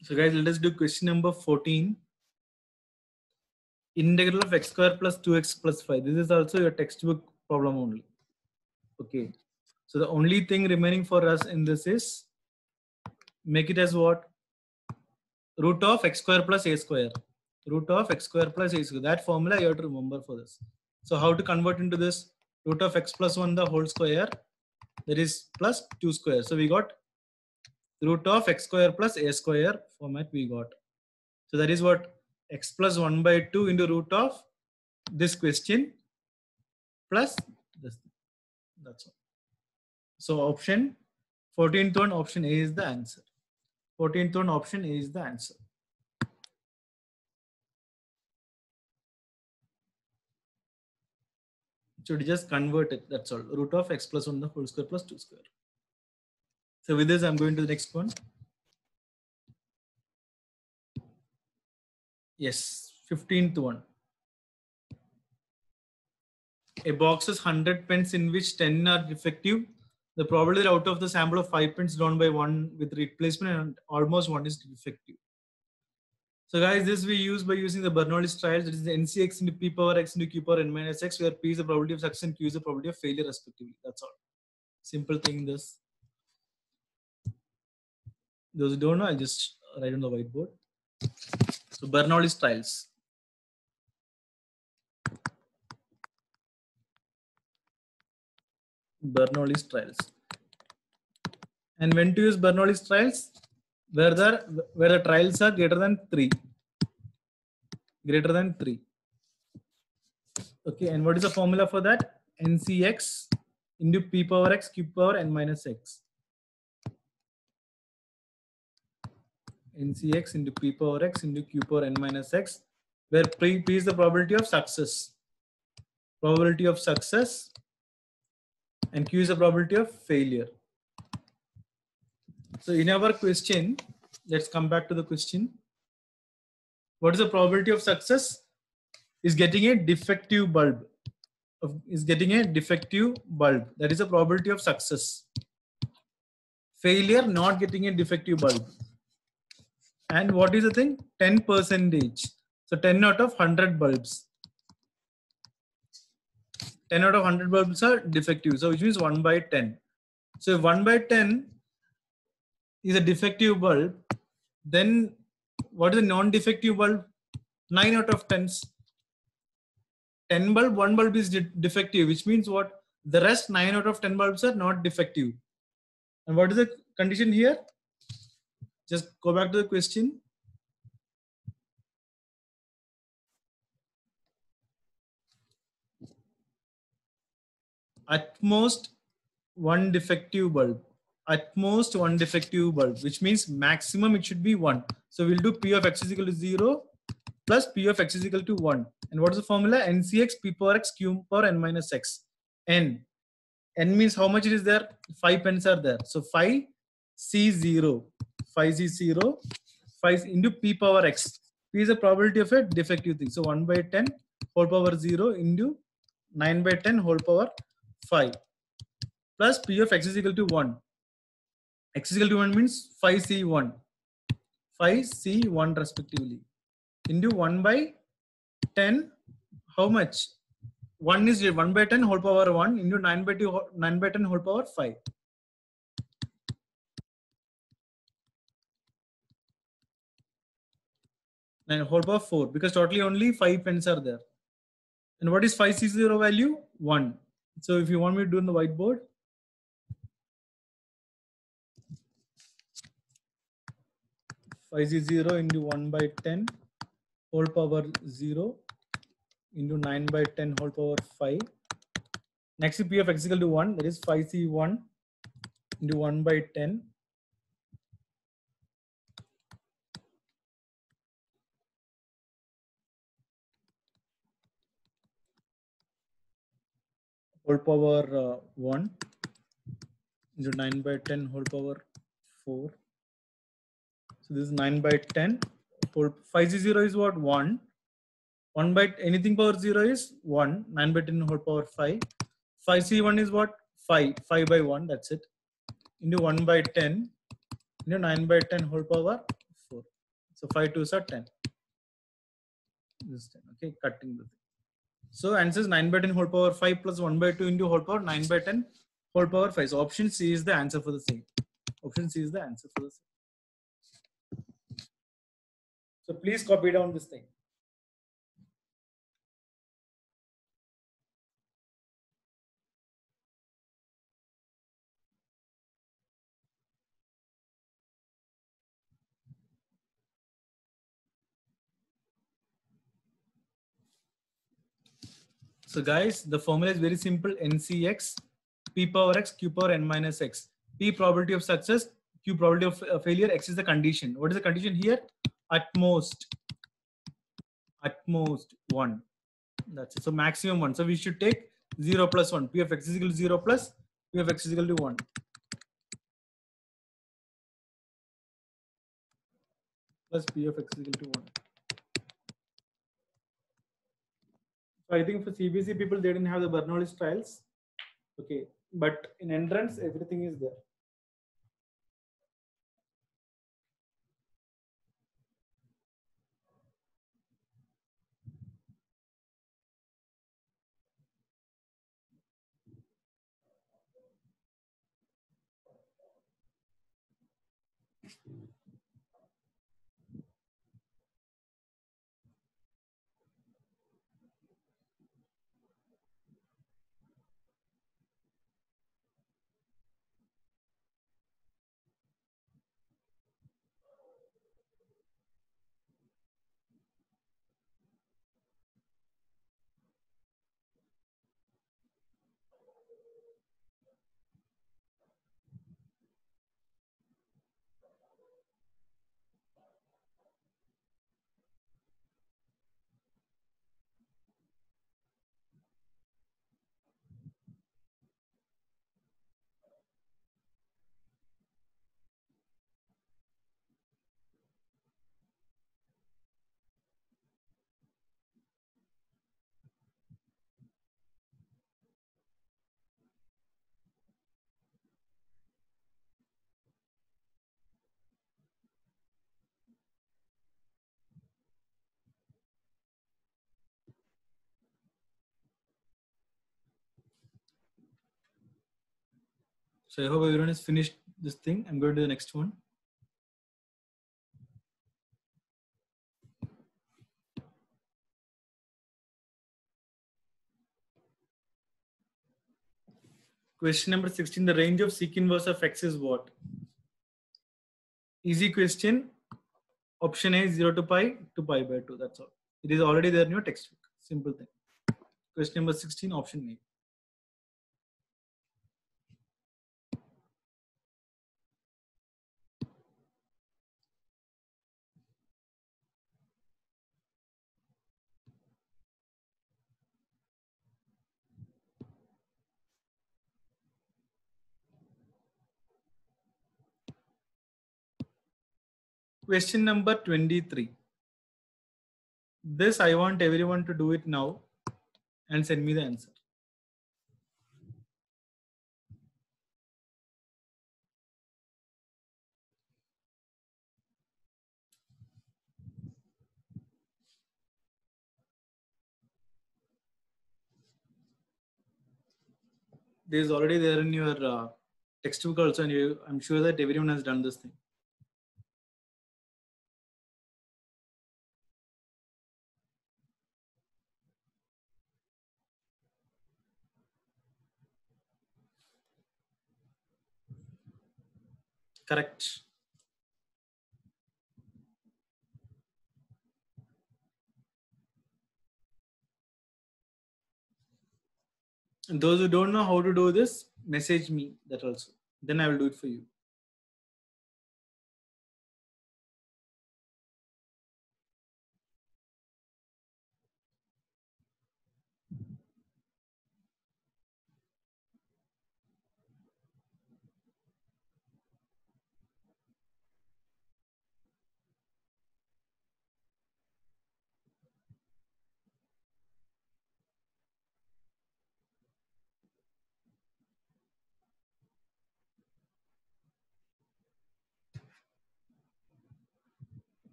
So guys, let us do question number 14. Integral of x square plus 2x plus 5. This is also your textbook problem only. Okay. So the only thing remaining for us in this is make it as what? Root of x square plus a square. Root of x square plus a square. That formula you have to remember for this. So how to convert into this? Root of x plus 1 the whole square, that is plus 2 square. So we got root of x square plus a square format we got. So that is what? X plus 1 by 2 into root of this question plus this. That's all. So option 14th one, option A is the answer. 14th one, option A is the answer. Should just convert it. That's all. Root of x plus 1 the whole square plus 2 square. So with this, I'm going to the next one. Yes, 15th one. A box is 100 pens in which 10 are defective. the probability that out of the sample of 5 pins down by 1 with replacement and almost 1 is defective. So guys, this we use by using the Bernoulli's trials, that is the NCX into P power X into Q power N minus X, where P is the probability of success and Q is the probability of failure respectively. That's all. Simple thing this. Those who don't know, I'll just write on the whiteboard. So Bernoulli's trials. Bernoulli's trials. And when to use Bernoulli's trials? Where the trials are greater than 3. Greater than 3. Okay, and what is the formula for that? NCX into P power X, Q power N minus X. NCX into P power X into Q power N minus X, where P is the probability of success. Probability of success and Q is the probability of failure. So in our question, let's come back to the question. What is the probability of success? Is getting a defective bulb. Is getting a defective bulb. That is the probability of success. Failure, not getting a defective bulb. And what is the thing? 10%. So 10 out of 100 bulbs. 10 out of 100 bulbs are defective. So which means 1 by 10. So if 1 by 10 is a defective bulb, then what is the non-defective bulb? 9 out of 10s. 10 bulb, 1 bulb is defective, which means what? The rest 9 out of 10 bulbs are not defective. And what is the condition here? Just go back to the question. At most one defective bulb. At most one defective bulb, which means maximum it should be 1. So we'll do P of X is equal to 0 plus P of X is equal to 1. And what is the formula? NCX P power X Q power N minus X. N. N means how much it is there? 5 pens are there. So 5 C0. 5 C0. 5 into P power X. P is the probability of a defective thing. So 1 by 10 whole power 0 into 9 by 10 whole power 5 plus P of X is equal to 1. X is equal to 1 means 5C1. 5C1 respectively. Into 1 by 10, how much? 1 is 1 by 10 whole power 1 into 9 by 10 whole power 5. And whole power 4, because totally only 5 pens are there. And what is 5C0 value? 1. So if you want me to do on the whiteboard, 5C0 into 1 by 10 whole power 0 into 9 by 10 whole power 5. Next P of X is equal to 1, that is 5C1 into 1 by 10 whole power 1 into 9 by 10 whole power 4. So this is 9 by 10. 5C0 is what? 1. 1 by anything power 0 is 1. 9 by 10 whole power 5. 5C1 is what? 5. 5 by 1. That's it. Into 1 by 10 into 9 by 10 whole power 4. So 5 2s are 10. This is 10. Okay, cutting the thing. So answer is 9 by 10 whole power 5 plus 1 by 2 into whole power 9 by 10 whole power 5. So option C is the answer for the same. Option C is the answer for the same. So please copy down this thing. So guys, the formula is very simple. NCX, P power X, Q power N minus X. P probability of success, Q probability of failure, X is the condition. What is the condition here? At most 1. That's it. So maximum 1. So we should take 0 plus 1. P of X is equal to 0 plus P of X is equal to 1. Plus P of X is equal to 1. So I think for CBC people, they didn't have the Bernoulli's trials. Okay. but in entrance, everything is there. So I hope everyone has finished this thing. I'm going to the next one. Question number 16. The range of sec inverse of x is what? Easy question. Option A is 0 to pi by 2. That's all. It is already there in your textbook. Simple thing. Question number 16, option A. Question number 23. This I want everyone to do it now and send me the answer. This is already there in your textbook also, and I'm sure that everyone has done this thing. Correct. And those who don't know how to do this, message me that also. Then I will do it for you.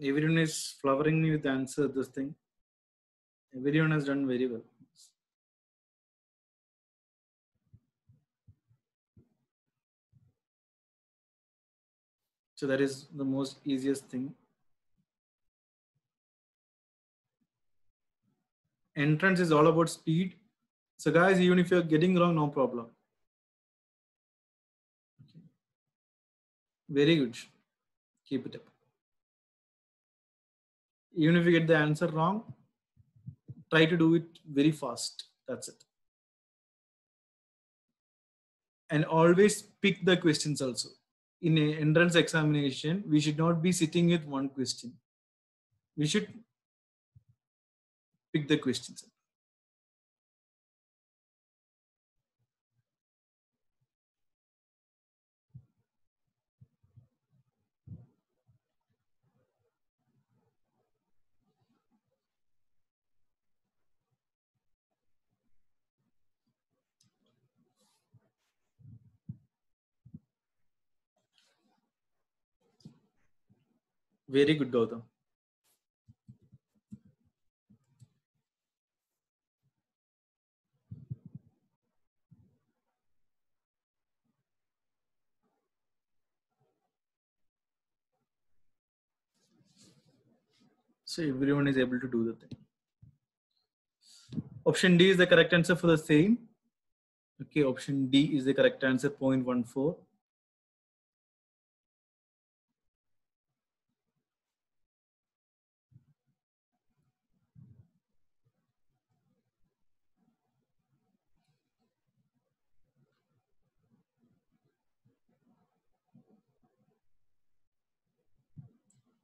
Everyone is flowering me with the answer this thing. Everyone has done very well. So that is the most easiest thing. Entrance is all about speed. So guys, even if you're getting wrong, no problem. Okay. Very good. Keep it up. Even if you get the answer wrong, try to do it very fast. That's it. And always pick the questions also. In an entrance examination, we should not be sitting with one question. We should pick the questions. Very good, Gautam. So everyone is able to do the thing. Option D is the correct answer for the same. Okay, option D is the correct answer, 0.14.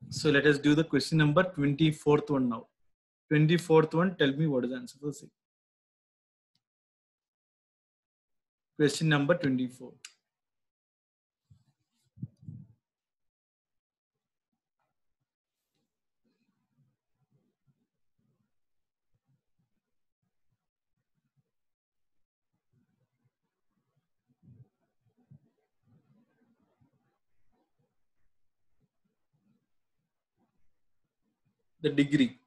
So let us do the question number 24th one now. 24th one, tell me what is the answer for the same. Question number 24. The degree.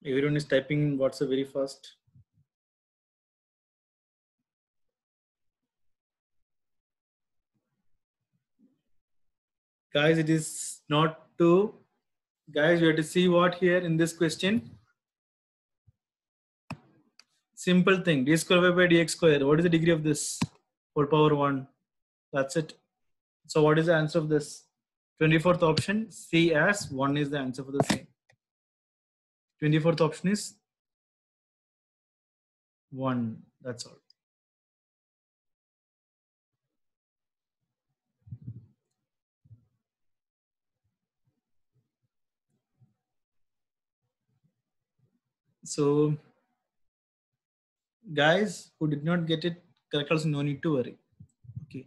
Everyone is typing WhatsApp very fast. Guys, it is not to, guys, you have to see what here in this question. Simple thing, d square by dx square. What is the degree of this? 4 power 1. That's it. So what is the answer of this? 24th option, C as 1 is the answer for the same. 24th option is 1. That's all. So guys who did not get it correct also, no need to worry. Okay.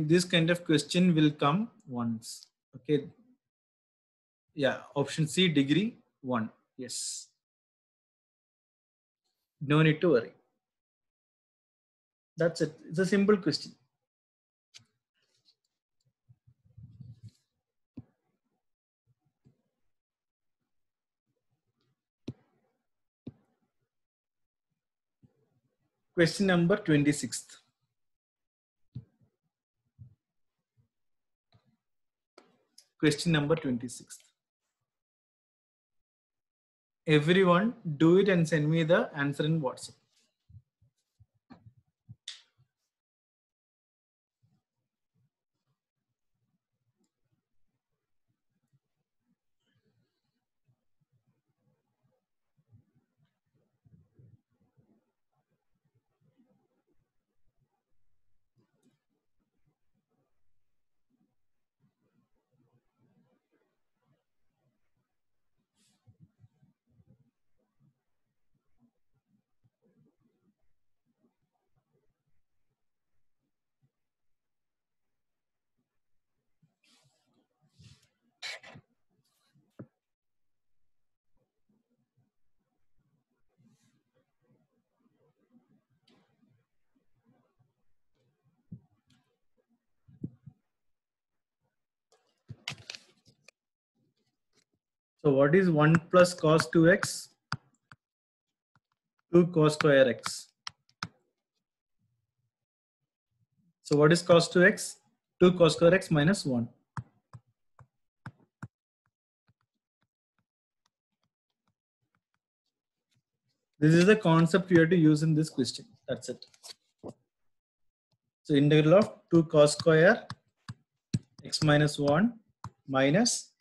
This kind of question will come once. Okay. Yeah. Option C, degree 1. Yes. No need to worry. That's it. It's a simple question. Question number 26th. Question number 26th. Everyone do it and send me the answer in WhatsApp. So what is 1 plus cos 2x? 2 cos square x. So what is cos 2x? 2 cos square x minus 1. This is the concept you have to use in this question. That's it. So integral of 2 cos square x minus 1 minus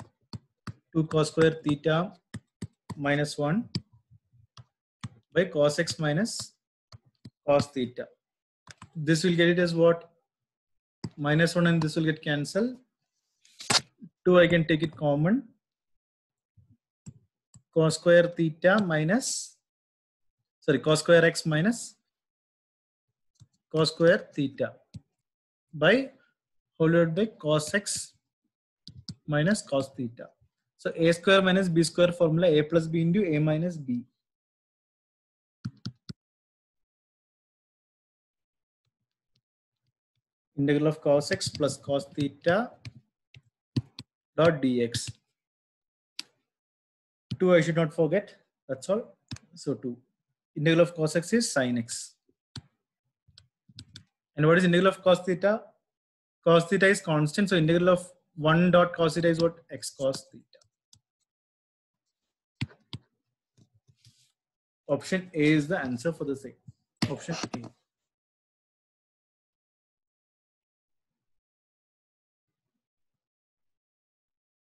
2 cos square theta minus 1 by cos x minus cos theta. This will get it as what? Minus 1 and this will get cancelled. 2 I can take it common. Cos square theta minus, sorry, cos square x minus cos square theta. by whole divided by cos x minus cos theta. So a square minus b square formula, a plus b into a minus b. Integral of cos x plus cos theta dot dx. 2 I should not forget. That's all. So 2. Integral of cos x is sin x. And what is integral of cos theta? Cos theta is constant. So integral of 1 dot cos theta is what? X cos theta. Option A is the answer for the same. Option A.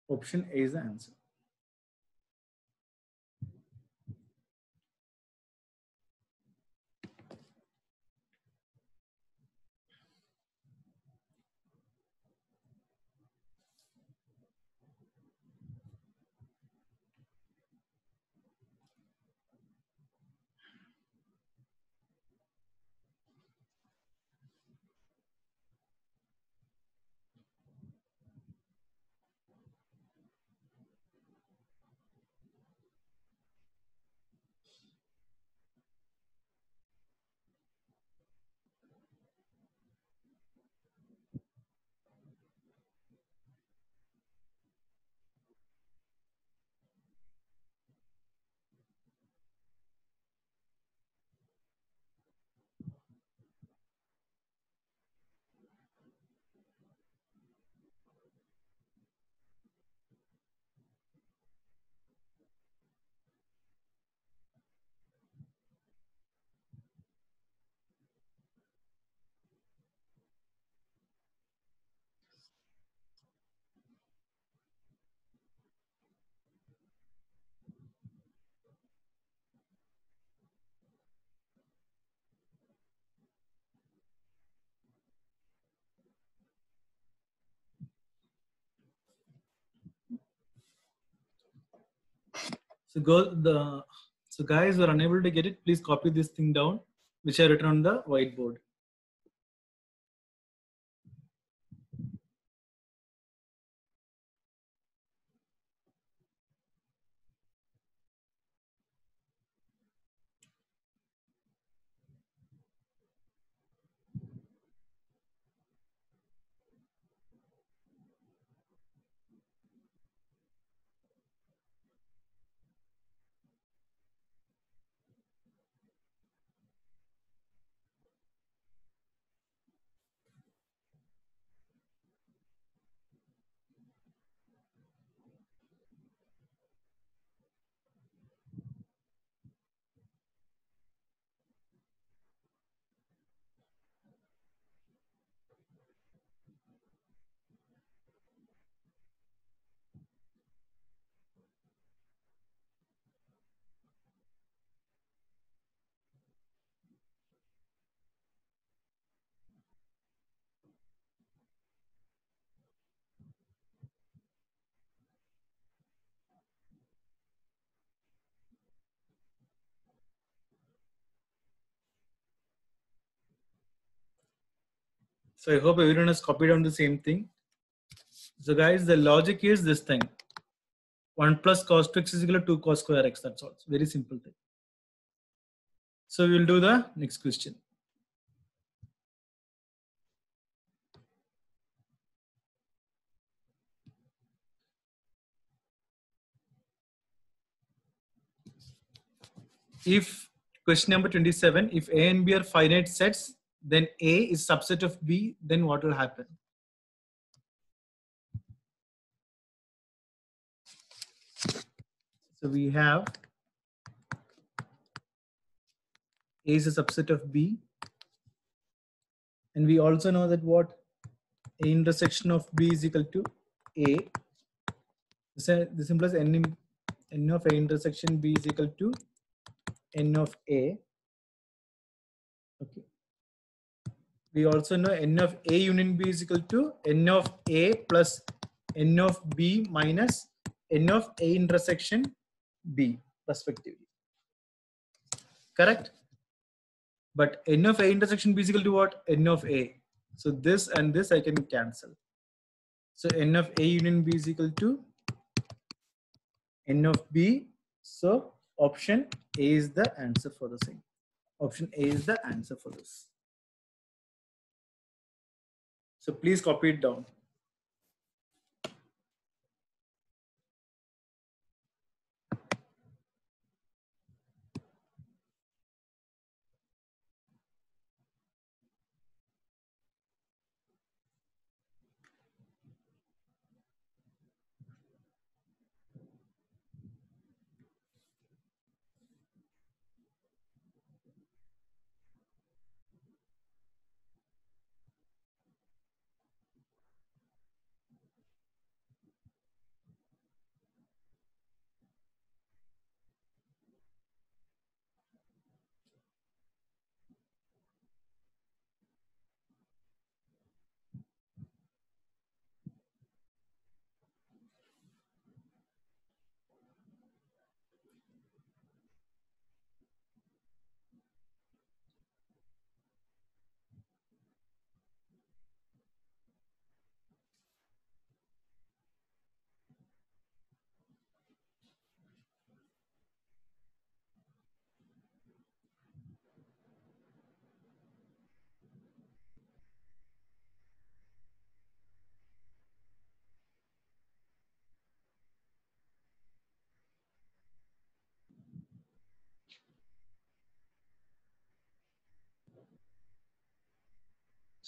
Option A is the answer. So guys who are unable to get it, please copy this thing down, which I written on the whiteboard. So I hope everyone has copied on the same thing. So guys, the logic is this thing. 1 plus cos 2x is equal to 2 cos square x. That's all. It's very simple thing. So we will do the next question. If question number 27, if A and B are finite sets, then A is subset of B, then what will happen? So we have A is a subset of B. And we also know that what A intersection of B is equal to A. This implies N of A intersection B is equal to N of A. Okay. We also know N of A union B is equal to N of A plus N of B minus N of A intersection B respectively. Correct? But N of A intersection B is equal to what? N of A. So this and this I can cancel. So n of A union B is equal to n of B. So option A is the answer for the same. Option A is the answer for this. So please copy it down.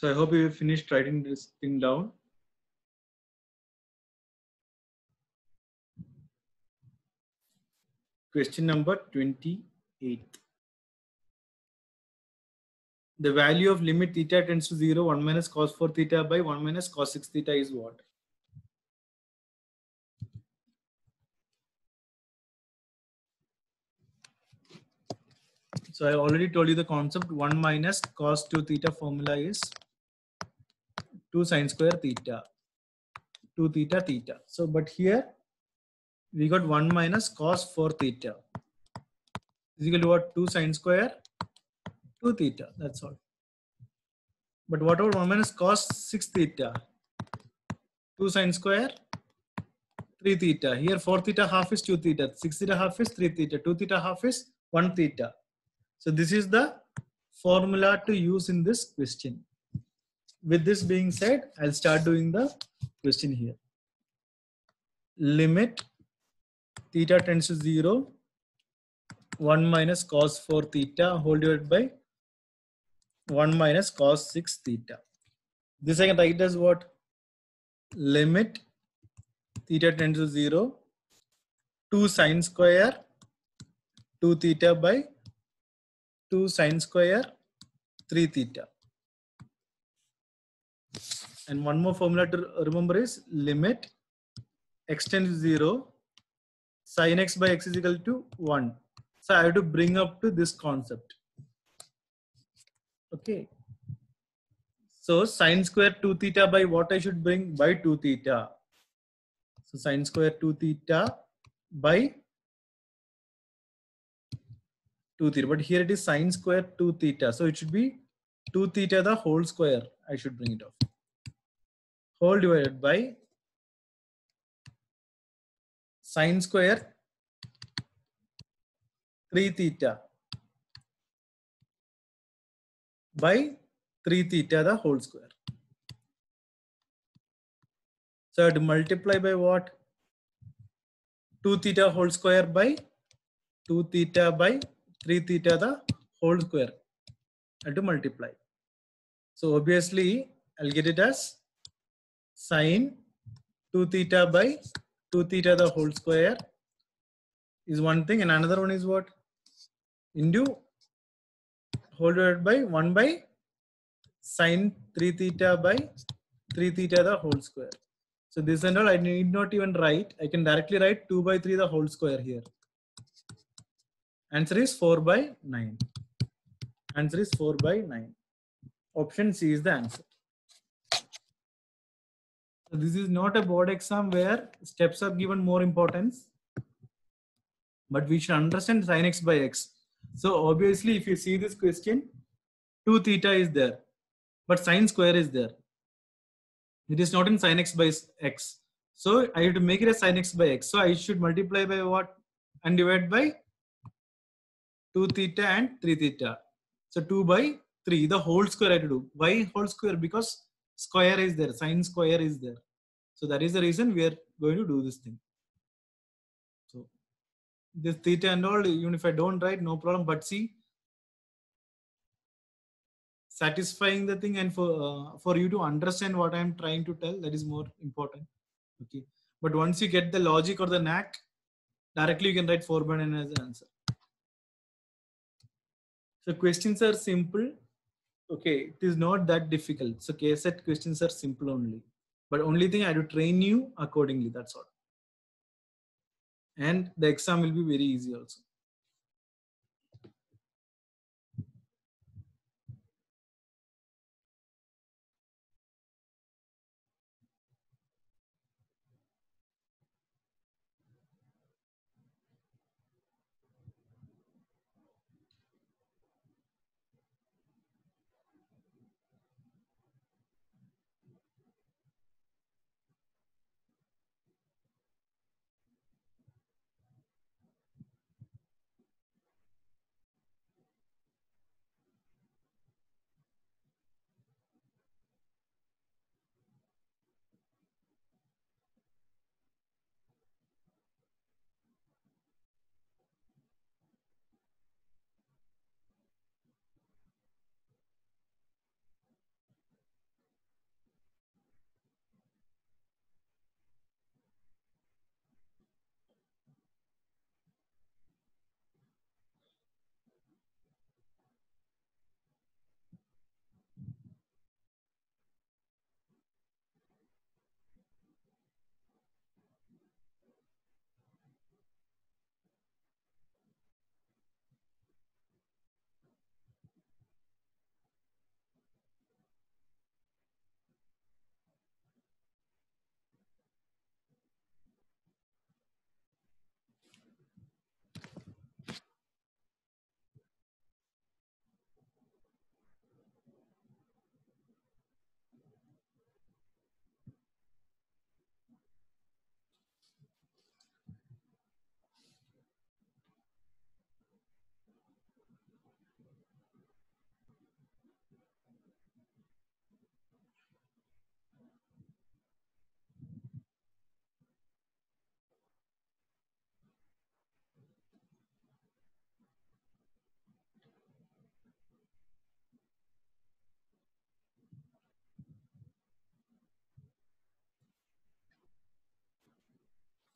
So I hope you finished writing this thing down. Question number 28. The value of limit theta tends to 0, 1 minus cos 4 theta by 1 minus cos 6 theta is what? So I already told you the concept. 1 minus cos 2 theta formula is 2 sine square theta, 2 theta theta. So but here we got 1 minus cos 4 theta is equal to what? 2 sine square 2 theta. That's all. But what about 1 minus cos 6 theta? 2 sine square 3 theta. Here 4 theta half is 2 theta. 6 theta half is 3 theta. 2 theta half is 1 theta. So this is the formula to use in this question. With this being said, I'll start doing the question here. Limit theta tends to 0, 1 minus cos 4 theta whole divided by 1 minus cos 6 theta. This I can write as what? Limit theta tends to 0, 2 sine square 2 theta by 2 sine square 3 theta. And one more formula to remember is limit x tends to 0, sin x by x is equal to 1. So I have to bring up to this concept. Okay. So sin square 2 theta by what I should bring? By 2 theta. So sin square 2 theta by 2 theta. But here it is sin square 2 theta. So it should be 2 theta the whole square. I should bring it off. Whole divided by sin square 3 theta by 3 theta the whole square. So I have to multiply by what? 2 theta whole square by 2 theta by 3 theta the whole square. I have to multiply. So obviously I'll get it as sin 2 theta by 2 theta the whole square is one thing, and another one is what? Into whole divided by 1 by sin 3 theta by 3 theta the whole square. So this and all I need not even write. I can directly write 2 by 3 the whole square here. Answer is 4 by 9. Answer is 4 by 9. Option C is the answer. So this is not a board exam where steps are given more importance, but we should understand sin x by x. So obviously if you see this question, 2 theta is there. but sine square is there. It is not in sin x by x. So I have to make it as sin x by x. So I should multiply by what and divide by 2 theta and 3 theta. So 2 by 3, the whole square I have to do. Why whole square? Because square is there, sine square is there. So that is the reason we are going to do this thing. So this theta and all, even if I don't write, no problem. But see, satisfying the thing and for you to understand what I am trying to tell, that is more important. Okay. But once you get the logic or the knack, directly you can write 4 by 9 as an answer. So questions are simple. Okay, it is not that difficult. So KSET questions are simple only. But only thing I have to train you accordingly. That's all. And the exam will be very easy also.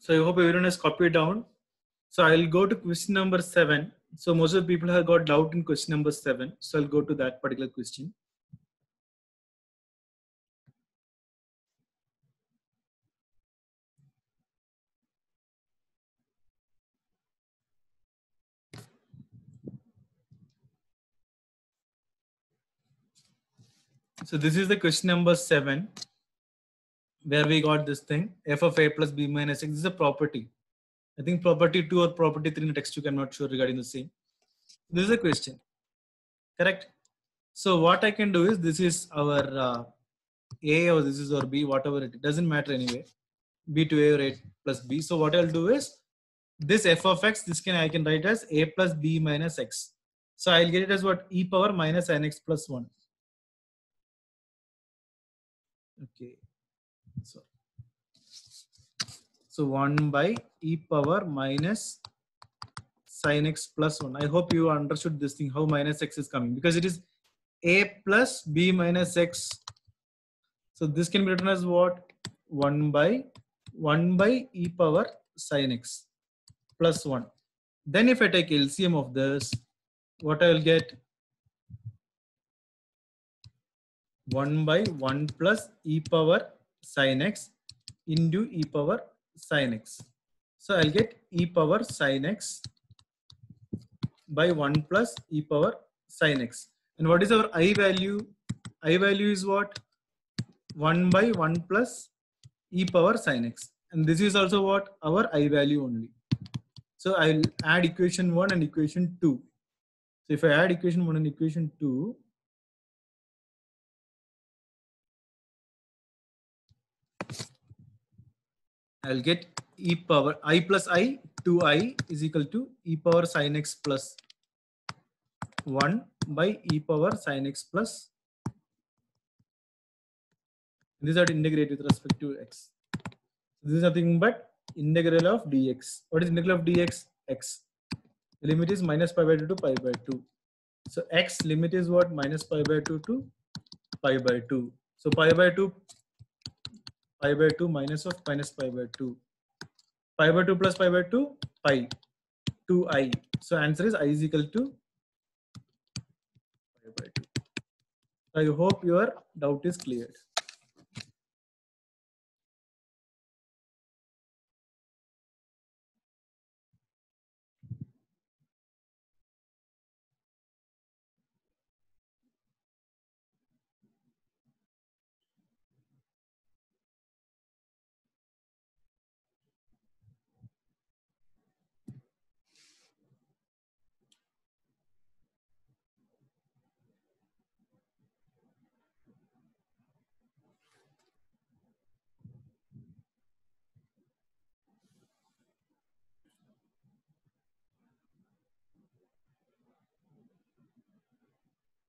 So I hope everyone has copied down. So I'll go to question number 7. So most of the people have got doubt in question number 7. So I'll go to that particular question. So this is the question number 7, where we got this thing, f of a plus b minus x. This is a property. I think property 2 or property 3 in the textbook, I'm not sure regarding the same. This is a question, correct? So what I can do is, this is our a or this is our b, whatever it doesn't matter anyway, b to a or a plus b. So what I'll do is, this f of x, this I can write as a plus b minus x. So I'll get it as what, e power minus n x plus 1. Okay, so 1 by e power minus sin x plus 1. I hope you understood this thing, how minus x is coming, because it is a plus b minus x. So this can be written as what, 1 by e power sin x plus 1. Then if I take LCM of this, what I will get, 1 by 1 plus e power sin x into e power sin x. So I'll get e power sin x by 1 plus e power sin x. And what is our I value? I value is what? 1 by 1 plus e power sin x. And this is also what? Our I value only. So I'll add equation 1 and equation 2. So if I add equation 1 and equation 2, I'll get e power I plus I 2i is equal to e power sin x plus 1 by e power sin x plus. These are to integrate with respect to x. This is nothing but integral of dx. What is integral of dx? X. The limit is minus pi by 2 to pi by 2. So x limit is what? Minus pi by 2 to pi by 2. So pi by 2 minus of minus pi by 2. Pi by 2 plus pi by 2 pi 2i. So answer is I is equal to pi by 2. I hope your doubt is cleared.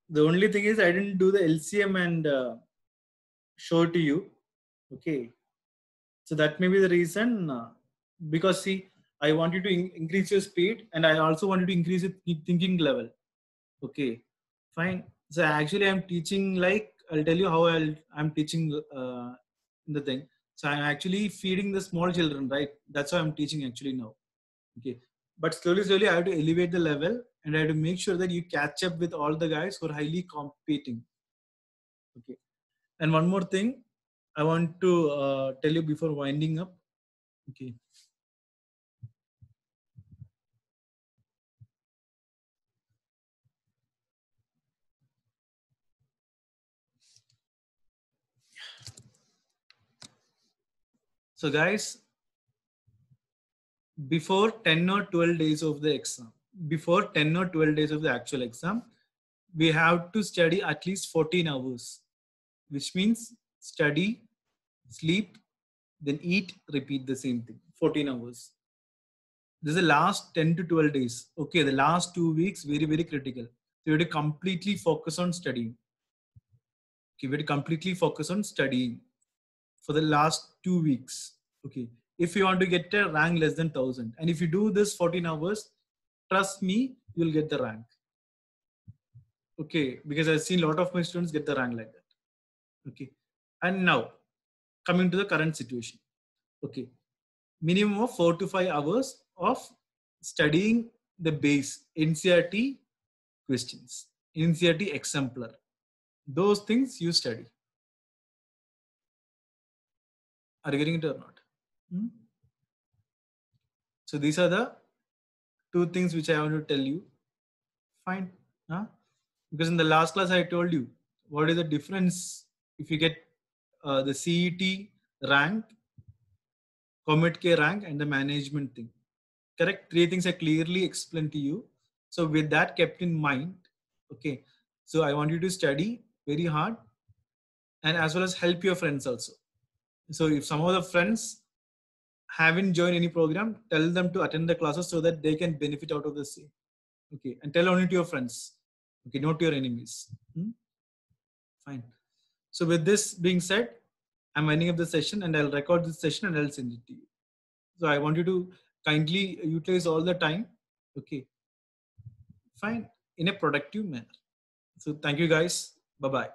The only thing is I didn't do the LCM and show to you. Okay. So that may be the reason because see, I want you to increase your speed and I also want you to increase your thinking level. Okay, fine. So actually I'm teaching like, I'll tell you how I'm teaching the thing. So I'm actually feeding the small children, right? That's why I'm teaching actually now. Okay. But slowly I have to elevate the level and I have to make sure that you catch up with all the guys who are highly competing. Okay. And one more thing I want to tell you before winding up. Okay. So guys, before 10 or 12 days of the exam, before 10 or 12 days of the actual exam, we have to study at least 14 hours, which means study, sleep, then eat, repeat the same thing, 14 hours. This is the last 10 to 12 days. Okay, the last 2 weeks, very, very critical. So you have to completely focus on studying. Okay, we have to completely focus on studying for the last 2 weeks. Okay, if you want to get a rank less than 1000, and if you do this 14 hours, trust me, you'll get the rank. Okay, because I've seen a lot of my students get the rank like that. Okay, and now coming to the current situation. Okay, minimum of 4 to 5 hours of studying the base NCERT questions, NCERT exemplar. Those things you study. Are you getting it or not? Hmm? So these are the 2 things which I want to tell you. Fine. Huh? Because in the last class I told you what is the difference if you get the CET rank, COMET-K rank, and the management thing. Correct? 3 things I clearly explained to you. So with that kept in mind, okay. So I want you to study very hard and as well as help your friends also. So if some of the friends haven't joined any program, tell them to attend the classes so that they can benefit out of the same. Okay, and tell only to your friends. Okay, not to your enemies. Fine. So with this being said, I'm winding up the session and I'll record this session and I'll send it to you. So I want you to kindly utilize all the time. Okay. Fine. In a productive manner. So thank you guys. Bye-bye.